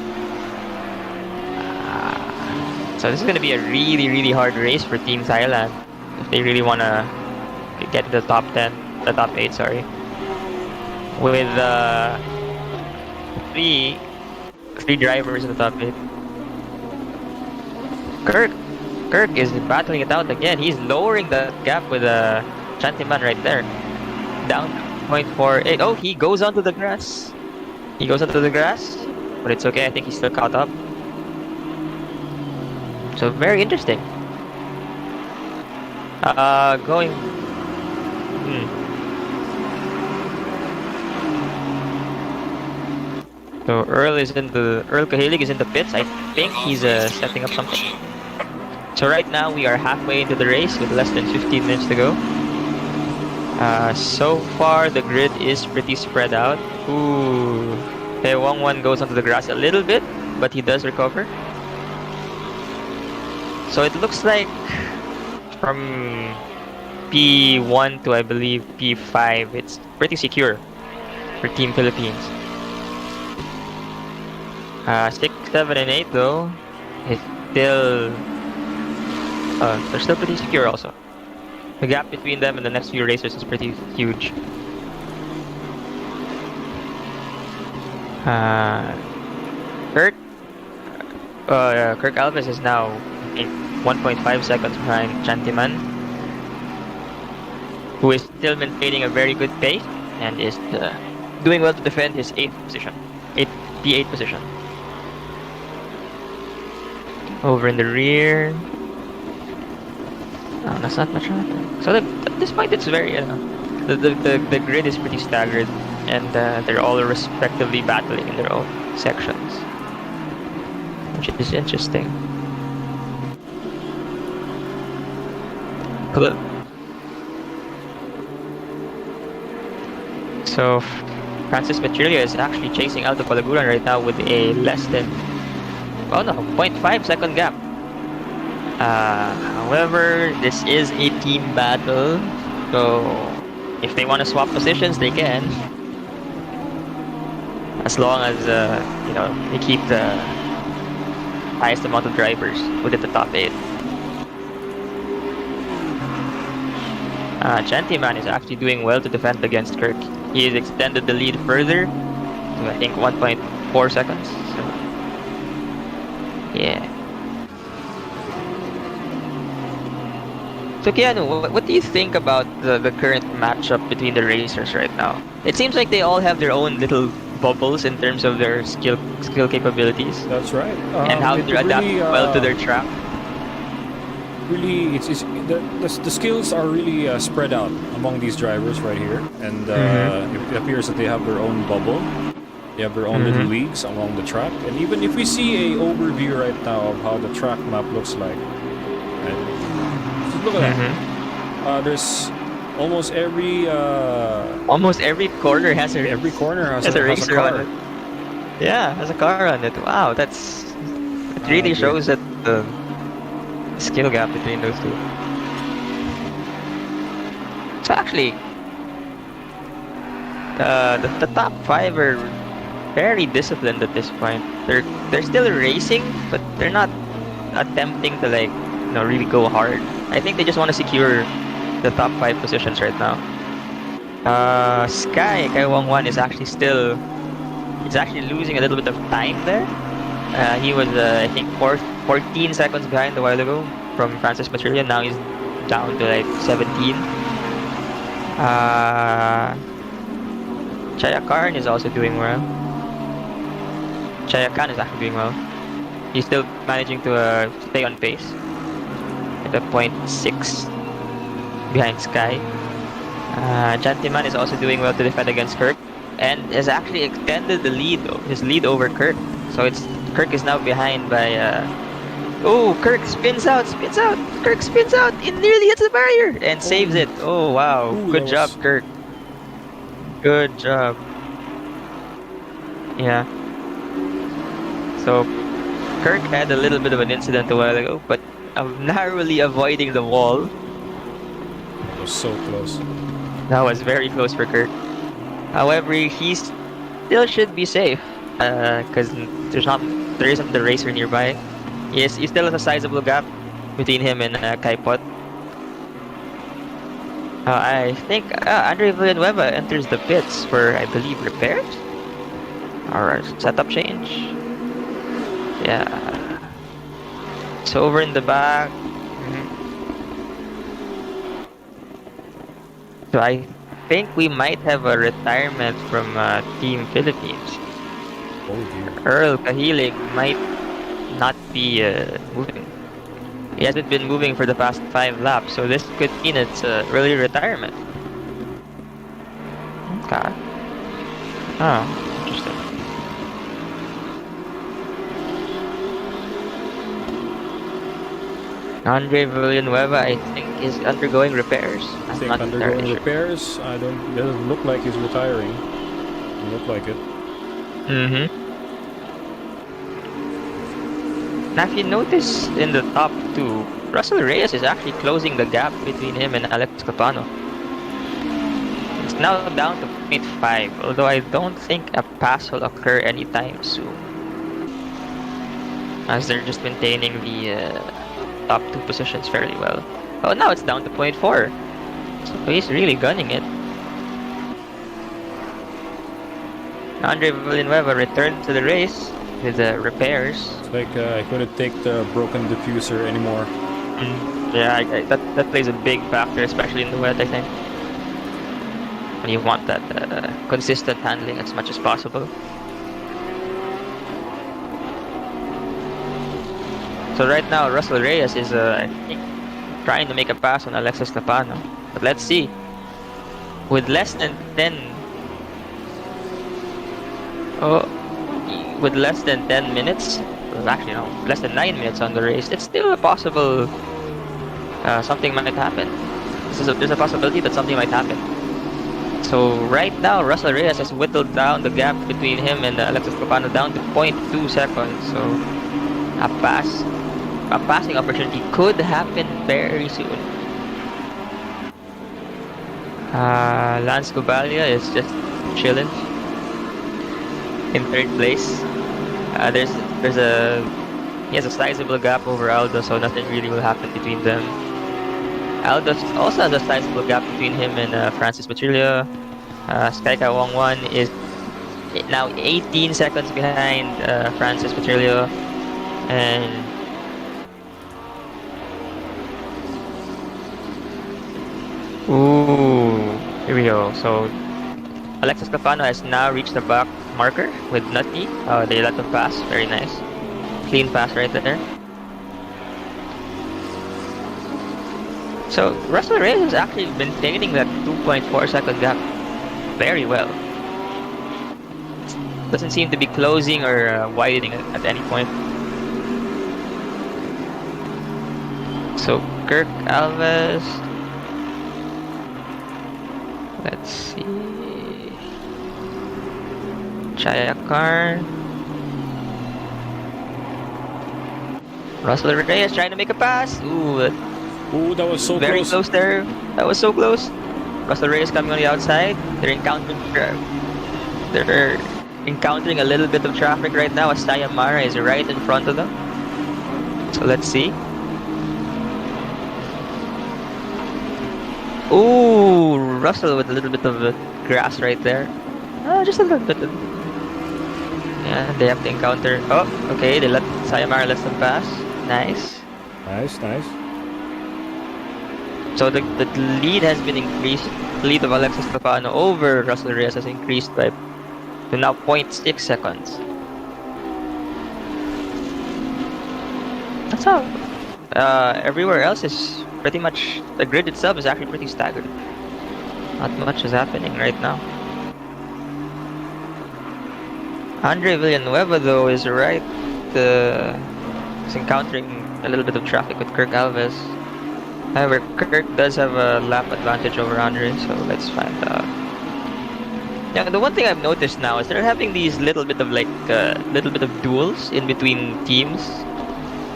So this is going to be a really hard race for Team Thailand if they really want to get to the top 10, the top 8, sorry. With three drivers in the top 8. Kirk is battling it out again. He's lowering the gap with Shantiman right there. Down 0.48. Oh, he goes onto the grass. But it's okay. I think he's still caught up. So very interesting. Going. So Earl Kahelig is in the pits. I think he's setting up something. So right now we are halfway into the race with less than 15 minutes to go. So far the grid is pretty spread out. Ooh, Wong goes onto the grass a little bit, but he does recover. So it looks like from P1 to I believe P5, it's pretty secure for Team Philippines. 6, 7, and 8 though is still they're still pretty secure also. The gap between them and the next few racers is pretty huge. Kirk Alves is now 1.5 seconds behind Shantiman, who is still maintaining a very good pace and is doing well to defend his P8 position. Over in the rear. Oh, that's not much happening. So at this point, it's very the grid is pretty staggered, and they're all respectively battling in their own sections, which is interesting. So Francis Matrilia is actually chasing Aldo Palaguran right now with a less than 0.5 second gap. However, this is a team battle, so if they want to swap positions, they can. As long as they keep the highest amount of drivers within the top 8. Gentleman is actually doing well to defend against Kirk. He has extended the lead further to I think 1.4 seconds. So, yeah. So Keanu, what do you think about the current matchup between the racers right now? It seems like they all have their own little bubbles in terms of their skill capabilities. That's right. And how they're adapting well to their track. Really, the skills are really spread out among these drivers right here, and it appears that they have their own bubble. They have their own little leagues along the track, and even if we see a overview right now of how the track map looks like, right? Just look at that. There's almost every corner has a racer on it. Yeah, has a car on it. Wow, it really shows that the skill gap between those two. So actually, the top 5 are very disciplined at this point. They're still racing, but they're not attempting to really go hard. I think they just want to secure the top 5 positions right now. Sky Kaiwang1 is actually losing a little bit of time there. He was I think 14 seconds behind a while ago from Francis Matrilia. Now he's down to 17. Chayakarn is also doing well. Chayakan is actually doing well. He's still managing to stay on pace at a 0.6 behind Sky. Jantiman is also doing well to defend against Kirk, and has actually extended his lead over Kirk. So Kirk is now behind by Kirk spins out. Kirk spins out. It nearly hits the barrier and saves it. Oh wow. Good job, Kirk. Good job. Yeah. So Kirk had a little bit of an incident a while ago, but narrowly avoiding the wall. It was so close. That was very close for Kirk. However, he still should be safe, because there isn't the racer nearby. He still has a sizable gap between him and Kaipot. I think Andre Villanueva enters the pits for, I believe, repairs or setup change. Yeah. So over in the back. So I think we might have a retirement from Team Philippines. Oh dear. Earl Kahilig might not be moving. He hasn't been moving for the past 5 laps, so this could mean it's early retirement. Okay. Oh, interesting. Andre Villanueva, I think, is undergoing repairs. I think undergoing repairs. It doesn't look like he's retiring. Doesn't look like it. Now, if you notice in the top 2, Russell Reyes is actually closing the gap between him and Alex Capano. It's now down to 0.5, although I don't think a pass will occur anytime soon, as they're just maintaining the top 2 positions fairly well. Oh, now it's down to 0.4. So he's really gunning it. Andre Villanueva returned to the race with the repairs. It's like I couldn't take the broken diffuser anymore. Yeah, that plays a big factor, especially in the wet, I think. And you want that consistent handling as much as possible. So right now, Russell Reyes is, I think, trying to make a pass on Alexis Lapano. But let's see. With less than 10... Oh, with less than 10 minutes, well, actually no, less than 9 minutes on the race, it's still a possible something might happen. There's a possibility that something might happen. So right now, Russell Reyes has whittled down the gap between him and Alexis Papano down to 0.2 seconds. So a passing opportunity could happen very soon. Lance Gubalia is just chilling in third place. He has a sizable gap over Aldo, so nothing really will happen between them. Aldo also has a sizable gap between him and Francis Petrillo. Skaika Wong1 is now 18 seconds behind Francis Petrillo, and here we go. So Alexis Capano has now reached the back marker with Nutty. They let him pass. Very nice. Clean pass right there. So Russell Reyes has actually been maintaining that 2.4 second gap very well. Doesn't seem to be closing or widening at any point. So Kirk Alves. Let's see. Chayakar. Russell Reyes trying to make a pass. Ooh, that was so very close. close there. That was so close. Russell Reyes coming on the outside. They're encountering a little bit of traffic right now as Sayamara is right in front of them. So let's see. Ooh, Russell with a little bit of grass right there. Just a little bit. Yeah, they have to encounter. Oh, okay. They let Sayamara let them pass. Nice. Nice. So the lead has been increased. The lead of Alexis Papano over Russell Reyes has increased to now 0.6 seconds. That's how. Everywhere else is pretty much, the grid itself is actually pretty staggered. Not much is happening right now. Andre Villanueva though is right. Is encountering a little bit of traffic with Kirk Alves. However, Kirk does have a lap advantage over Andre, so let's find out. Yeah, the one thing I've noticed now is they're having these little bit of duels in between teams,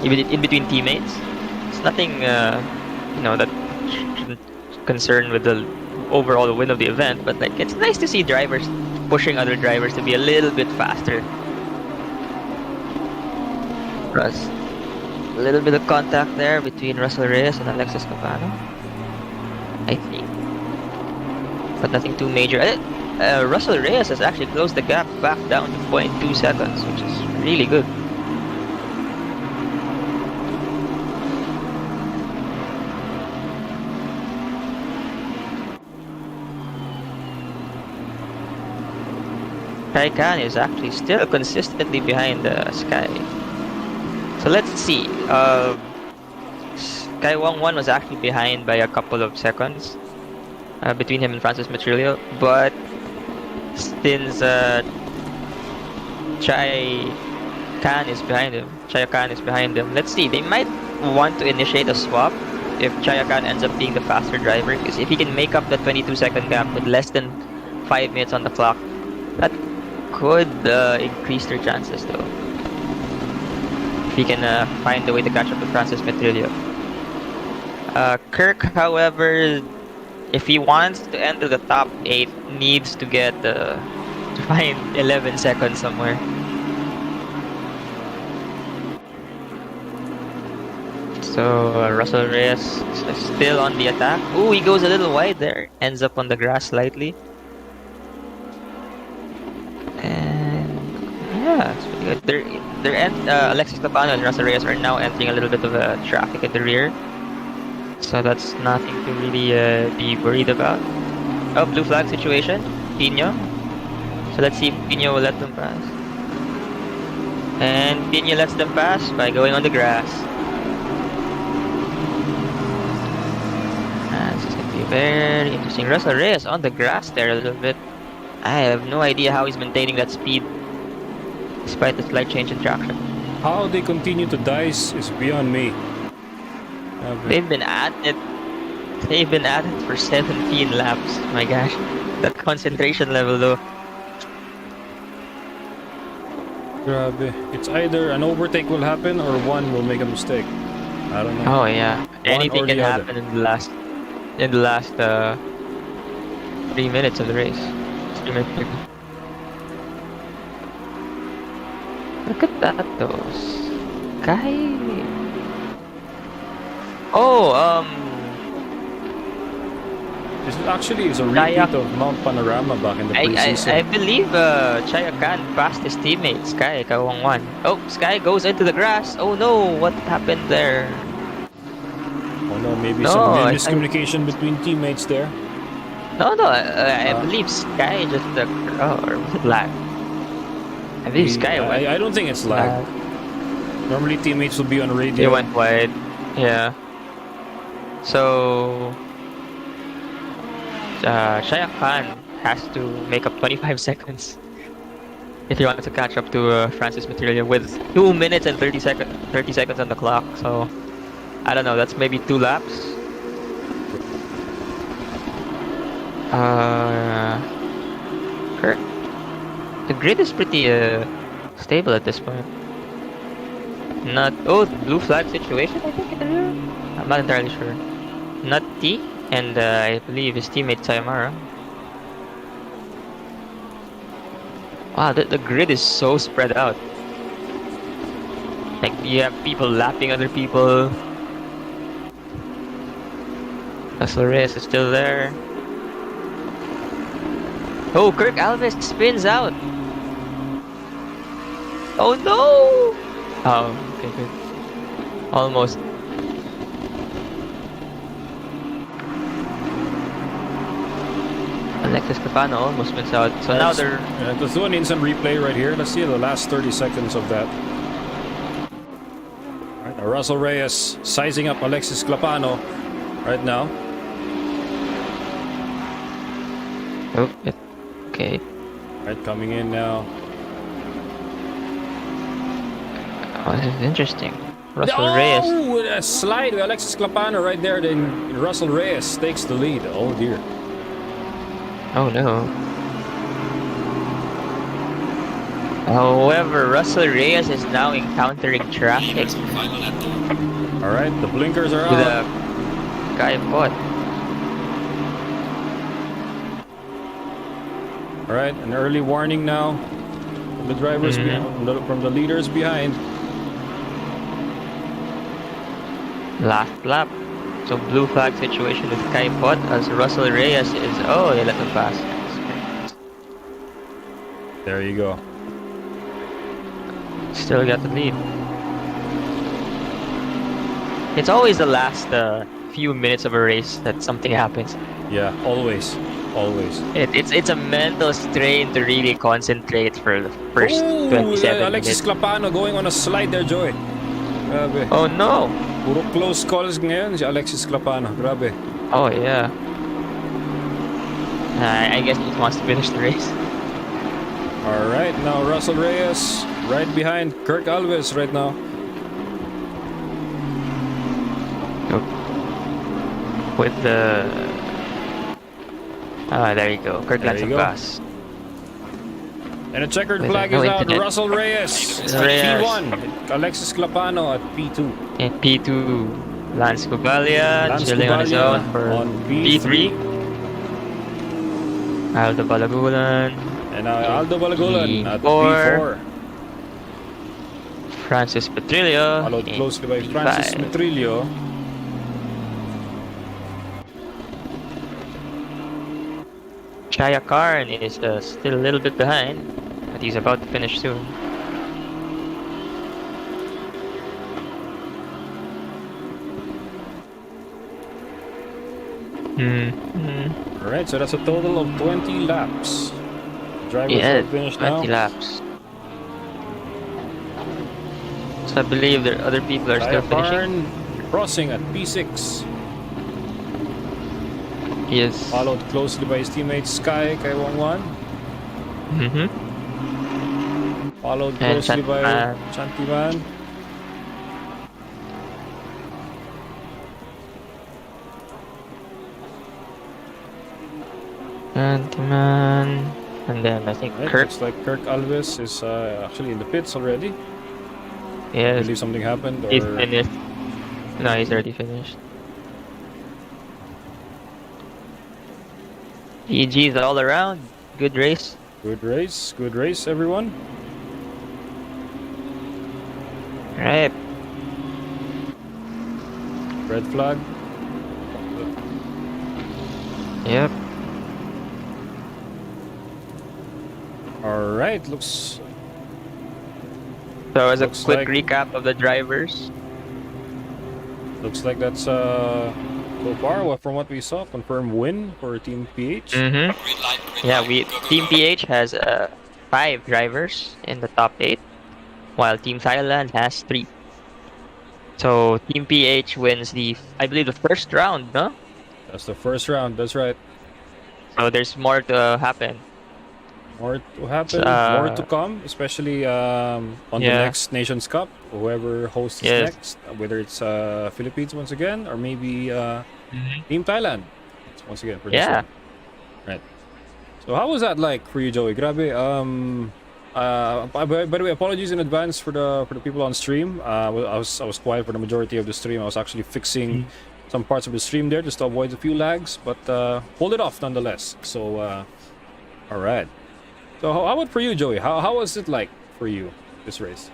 even in between teammates. It's nothing, that shouldn't concern with the overall win of the event, but like it's nice to see drivers pushing other drivers to be a little bit faster. Russ. A little bit of contact there between Russell Reyes and Alexis Capano, I think, but nothing too major. Russell Reyes has actually closed the gap back down to 0.2 seconds, which is really good. Kai Khan is actually still consistently behind Sky. So let's see. Sky Wong1 was actually behind by a couple of seconds between him and Francis Matrillo, but since Chaya Khan is behind him, let's see. They might want to initiate a swap if Chaya Khan ends up being the faster driver, because if he can make up the 22-second gap with less than 5 minutes on the clock, that could increase their chances though. If he can find a way to catch up with Francis Petrillo. Kirk, however, if he wants to enter the top 8, needs to get to find 11 seconds somewhere. So Russell Reyes is still on the attack. Ooh, he goes a little wide there. Ends up on the grass slightly. Yeah, it's pretty good. Alexis Capano and Russell Reyes are now entering a little bit of traffic at the rear, so that's nothing to really be worried about. Oh, blue flag situation, Pino. So let's see if Pino will let them pass. And Pino lets them pass by going on the grass. Very interesting. Russell Reyes on the grass there a little bit. I have no idea how he's maintaining that speed despite the slight change in traction. How they continue to dice is beyond me. They've been at it. They've been at it for 17 laps. My gosh, that concentration level though. Grabe. It's either an overtake will happen or one will make a mistake. I don't know. Oh yeah, anything or can the other. happen in the last 3 minutes of the race. Look at that though. Sky. Oh, This actually is a Kaya- repeat of Mount Panorama back in the preseason. I believe Chaya Khan passed his teammate Sky Kawangwan. Oh, Sky goes into the grass. Oh no, what happened there? Oh no, maybe No, some I- miscommunication between teammates there. No, I believe Sky just or lag. I believe Sky went. I don't think it's lag. Normally teammates will be on radio. He went wide. Yeah. So Shaya Khan has to make up 25 seconds if he wants to catch up to Francis Matrilia with 2 minutes and 30 seconds on the clock. So I don't know. That's maybe 2 laps. Kurt, the grid is pretty stable at this point. Not blue flag situation. I think I'm not entirely sure. Not T and I believe his teammate Sayamara. Wow, the grid is so spread out. Like you have people lapping other people. Russell Reyes is still there. Oh, Kirk Alves spins out. Oh no! Oh, okay, good. Almost. Alexis Capano almost spins out. So now they're... Let's do an instant replay right here. Let's see the last 30 seconds of that. All right, now Russell Reyes sizing up Alexis Clapano right now. Oh, okay. All right, coming in now. Oh, this is interesting. Russell Reyes. Oh, a slide with Alexis Clapano right there. Then Russell Reyes takes the lead. Oh dear. Oh no. However, Russell Reyes is now encountering traffic Final lap. All right, the blinkers are with out. a guy bot. All right, an early warning now from the drivers behind, from the leaders behind. Last lap. So blue flag situation with Kai Pot as Russell Reyes is... Oh, they let him pass. There you go. Still got the lead. It's always the last few minutes of a race that something happens. Yeah, always. Always. It's a mental strain to really concentrate for the first 27 Alexis minutes. Clapano going on a slide there, Joy. Grabe. Oh no! Puro close calls ngayon si Alexis Clapano. Grabe. Oh yeah. I guess he just wants to finish the race. All right, now Russell Reyes right behind Kirk Alves right now. With the... there you go. Kirk There lands you a go. pass. And a checkered With flag no is out. internet. Russell Reyes at Reyes. P1. Alexis Clapano at P2. In P2, Lance Cubalia Lance chilling on his Cubalia own for on P3. Aldo Balagulan, And now Aldo Balagulan at P4. P4. Francis Petrillo Followed in closely by P5. Francis Metrillo. Chaya Karn is still a little bit behind, but he's about to finish soon. Alright, so that's a total of 20 laps. Drivers Yeah, are finished now. 20 laps. So I believe there other people are still Chaya finishing. Karn crossing at P6. Yes. Followed closely by his teammate Sky kay Wangwan. Mm-hmm. Followed And closely by Chantiman. Chantiman. Chantiman. And then I think Right, Kirk. looks like Kirk Alves is actually in the pits already. I Yes. believe something happened, He's or finished. No, he's already finished. GG's all around. Good race. good race, everyone. Right. Red flag. Yep. All right, looks So as a Looks quick like- recap of the drivers. like that's so far from what we saw, confirmed win for Team PH. Mm-hmm. Green light, green Yeah, light. Go, go, Team go. PH has 5 drivers in the top 8, while Team Thailand has 3. So Team PH wins I believe the first round, no? That's the first round. That's right. So there's more to happen. More to happen, more to come, especially on the Yeah. next Nations Cup. Whoever hosts Yes. next, whether it's Philippines once again, or maybe Mhm. Team Thailand once again for this Yeah. one. Right. So how was that like for you, Joey? Grabe. By the way, apologies in advance for the people on stream. I was quiet for the majority of the stream. I was actually fixing some parts of the stream there just to avoid a few lags, but pulled it off nonetheless. So, all right. So how about for you, Joey? How was it like for you this race?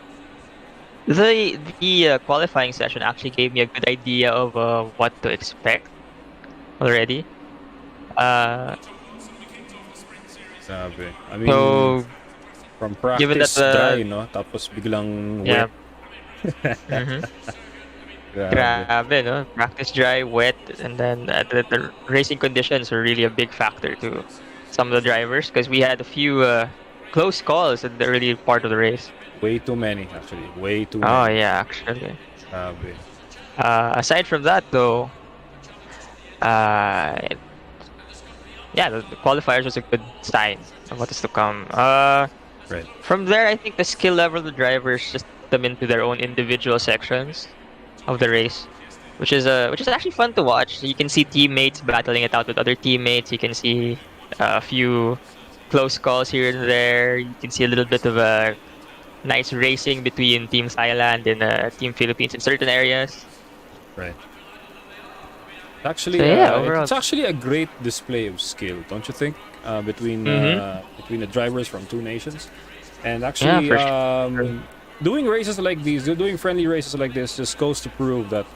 The qualifying session actually gave me a good idea of what to expect already. Grabe. I mean, So from given that practice dry, no? Tapos biglang yeah. wet. Mhm. Grabe. Grabe, no? Practice dry, wet, and then the racing conditions were really a big factor to some of the drivers because we had a few close calls at the early part of the race. Way too many, actually. Way too Oh many. yeah, actually. Grabe. Aside from that, though, uh, yeah, the qualifiers was a good sign of what is to come. Right. From there, I think the skill level of the drivers just put them into their own individual sections of the race, which is actually fun to watch. You can see teammates battling it out with other teammates. You can see a few close calls here and there. You can see a little bit of a nice racing between Team Thailand and Team Philippines in certain areas. Right. Actually, So, yeah, overall- it's actually a great display of skill, don't you think? Between the drivers from two nations, and actually, for sure. doing races like these, doing friendly races like this, just goes to prove that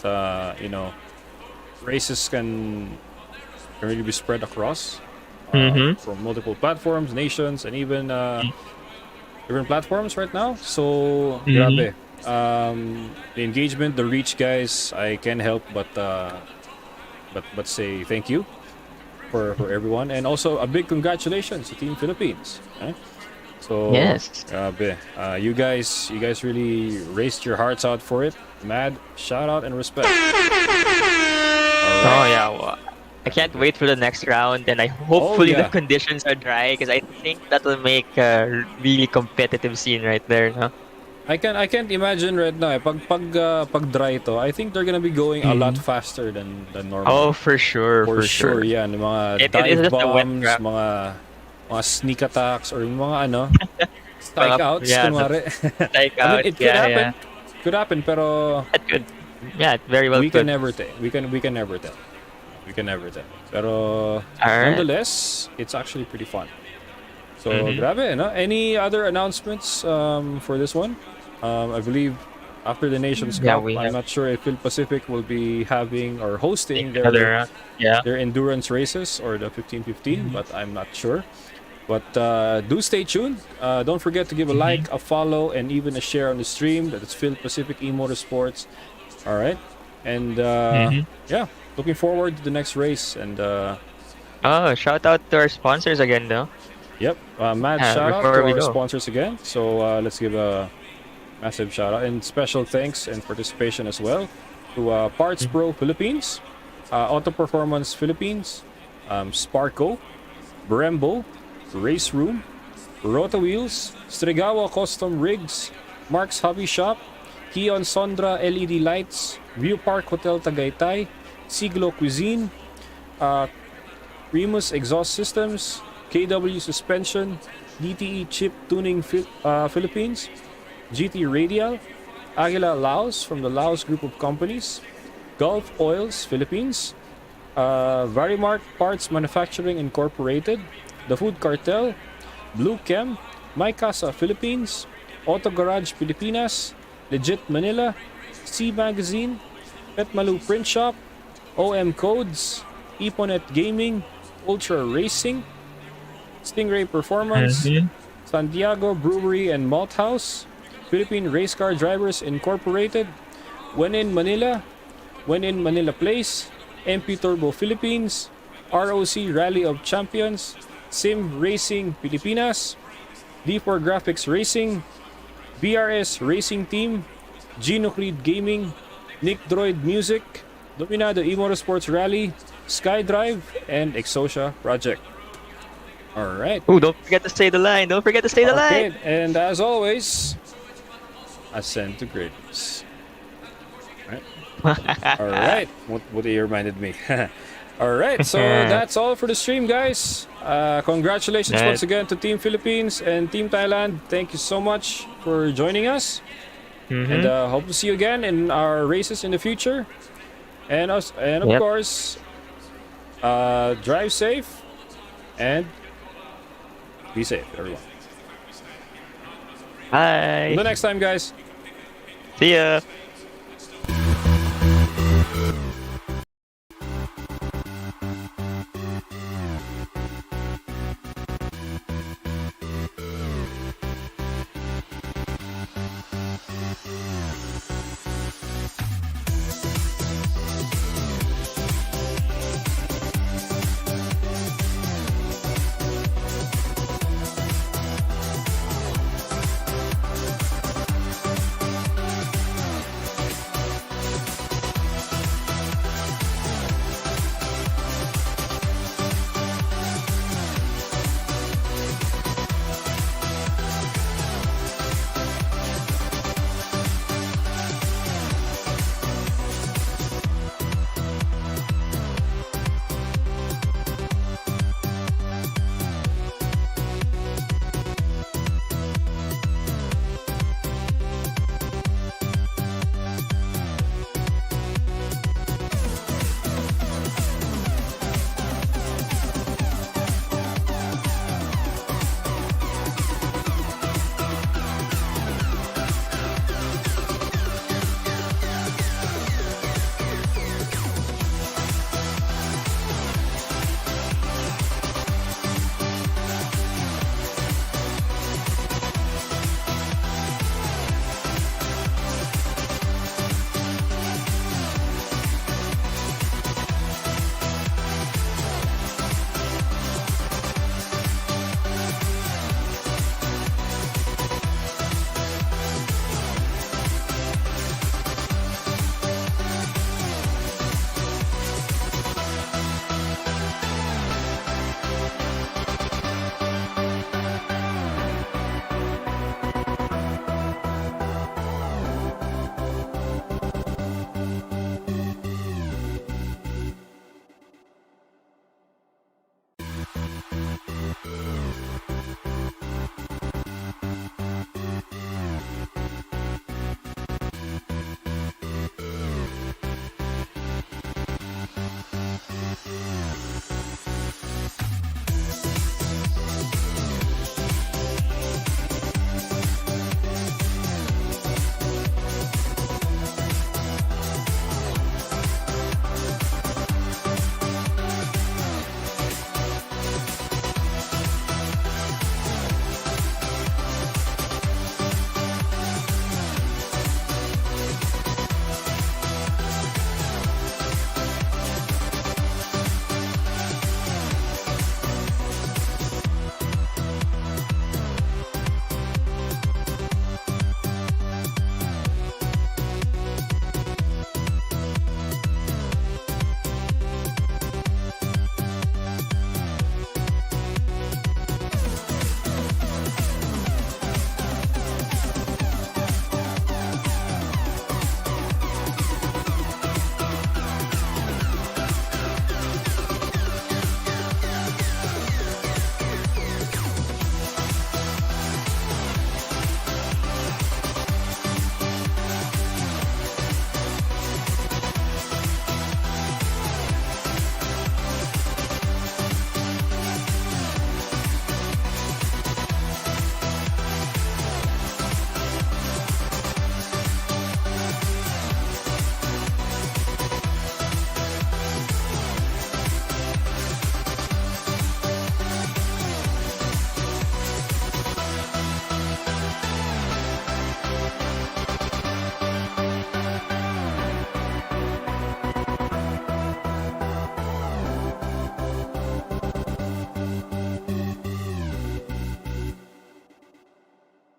races can really be spread across from multiple platforms, nations, and even different platforms right now. So, grabe. The engagement, the reach, guys. I can't help but say thank you for everyone, and also a big congratulations to Team Philippines. Eh? So Yes. grabe. You guys really raced your hearts out for it. Mad shout out and respect. Oh yeah, well, I can't wait for the next round, and hopefully yeah. the conditions are dry because I think that will make a really competitive scene right there. No? I can't imagine right now. Pag dry to, I think they're gonna be going a lot faster than normal. Oh, for sure, for sure. Yeah, mga It is dive just a wet bombs, track. mga sneak attacks, or yung mga strikeouts. yeah, kunwari. Like I mean, it could yeah, happen. yeah. Could happen, pero That could, yeah, it very well we could. can never tell. We can never tell. We can never tell. Pero Alright. nonetheless, it's actually pretty fun. So Mhm. grabe, no? Any other announcements for this one? I believe after the Nations Yeah, Cup, we I'm have- not sure if Phil Pacific will be having or hosting Another, yeah. their endurance races or the 15-15, but I'm not sure. But do stay tuned. Don't forget to give a like, a follow, and even a share on the stream. That's Phil Pacific E-Motorsports. All right, and yeah, looking forward to the next race. And Oh, shout out to our sponsors again, though. yep, mad Yeah, shout out before to we our go. sponsors again. So let's give a massive shout out and special thanks and participation as well to Parts Pro Philippines, Auto Performance Philippines, Sparco, Brembo, Race Room, Rota Wheels, Strigawa Custom Rigs, Mark's Hobby Shop, Kion Sondra LED Lights, View Park Hotel Tagaytay, Siglo Cuisine, Remus Exhaust Systems, KW Suspension, DTE Chip Tuning Philippines, GT Radial, Aguila Laos from the Laos Group of Companies, Gulf Oils Philippines, Varimark Parts Manufacturing Incorporated, The Food Cartel, Blue Chem, My Casa Philippines, Auto Garage Pilipinas, Legit Manila, C Magazine, Petmalu Print Shop, OM Codes, Eponet Gaming, Ultra Racing, Stingray Performance, Santiago Brewery and Malt House, Philippine Race Car Drivers Incorporated, When in Manila, When in Manila Place, MP Turbo Philippines, ROC Rally of Champions, Sim Racing Pilipinas, D4 Graphics Racing, BRS Racing Team, Genocleed Gaming, Nick Droid Music, Dominado E-Motorsports Rally, SkyDrive, and Exosia Project. Alright. Oh, don't forget to say the line. Don't forget to say the line. And as always, ascend to greatness. Alright. What you reminded me. Alright, so that's all for the stream, guys. Congratulations once again to Team Philippines and Team Thailand. Thank you so much for joining us. And hope to see you again in our races in the future. And of course, drive safe and be safe, everyone. Bye. Until next time, guys. See ya.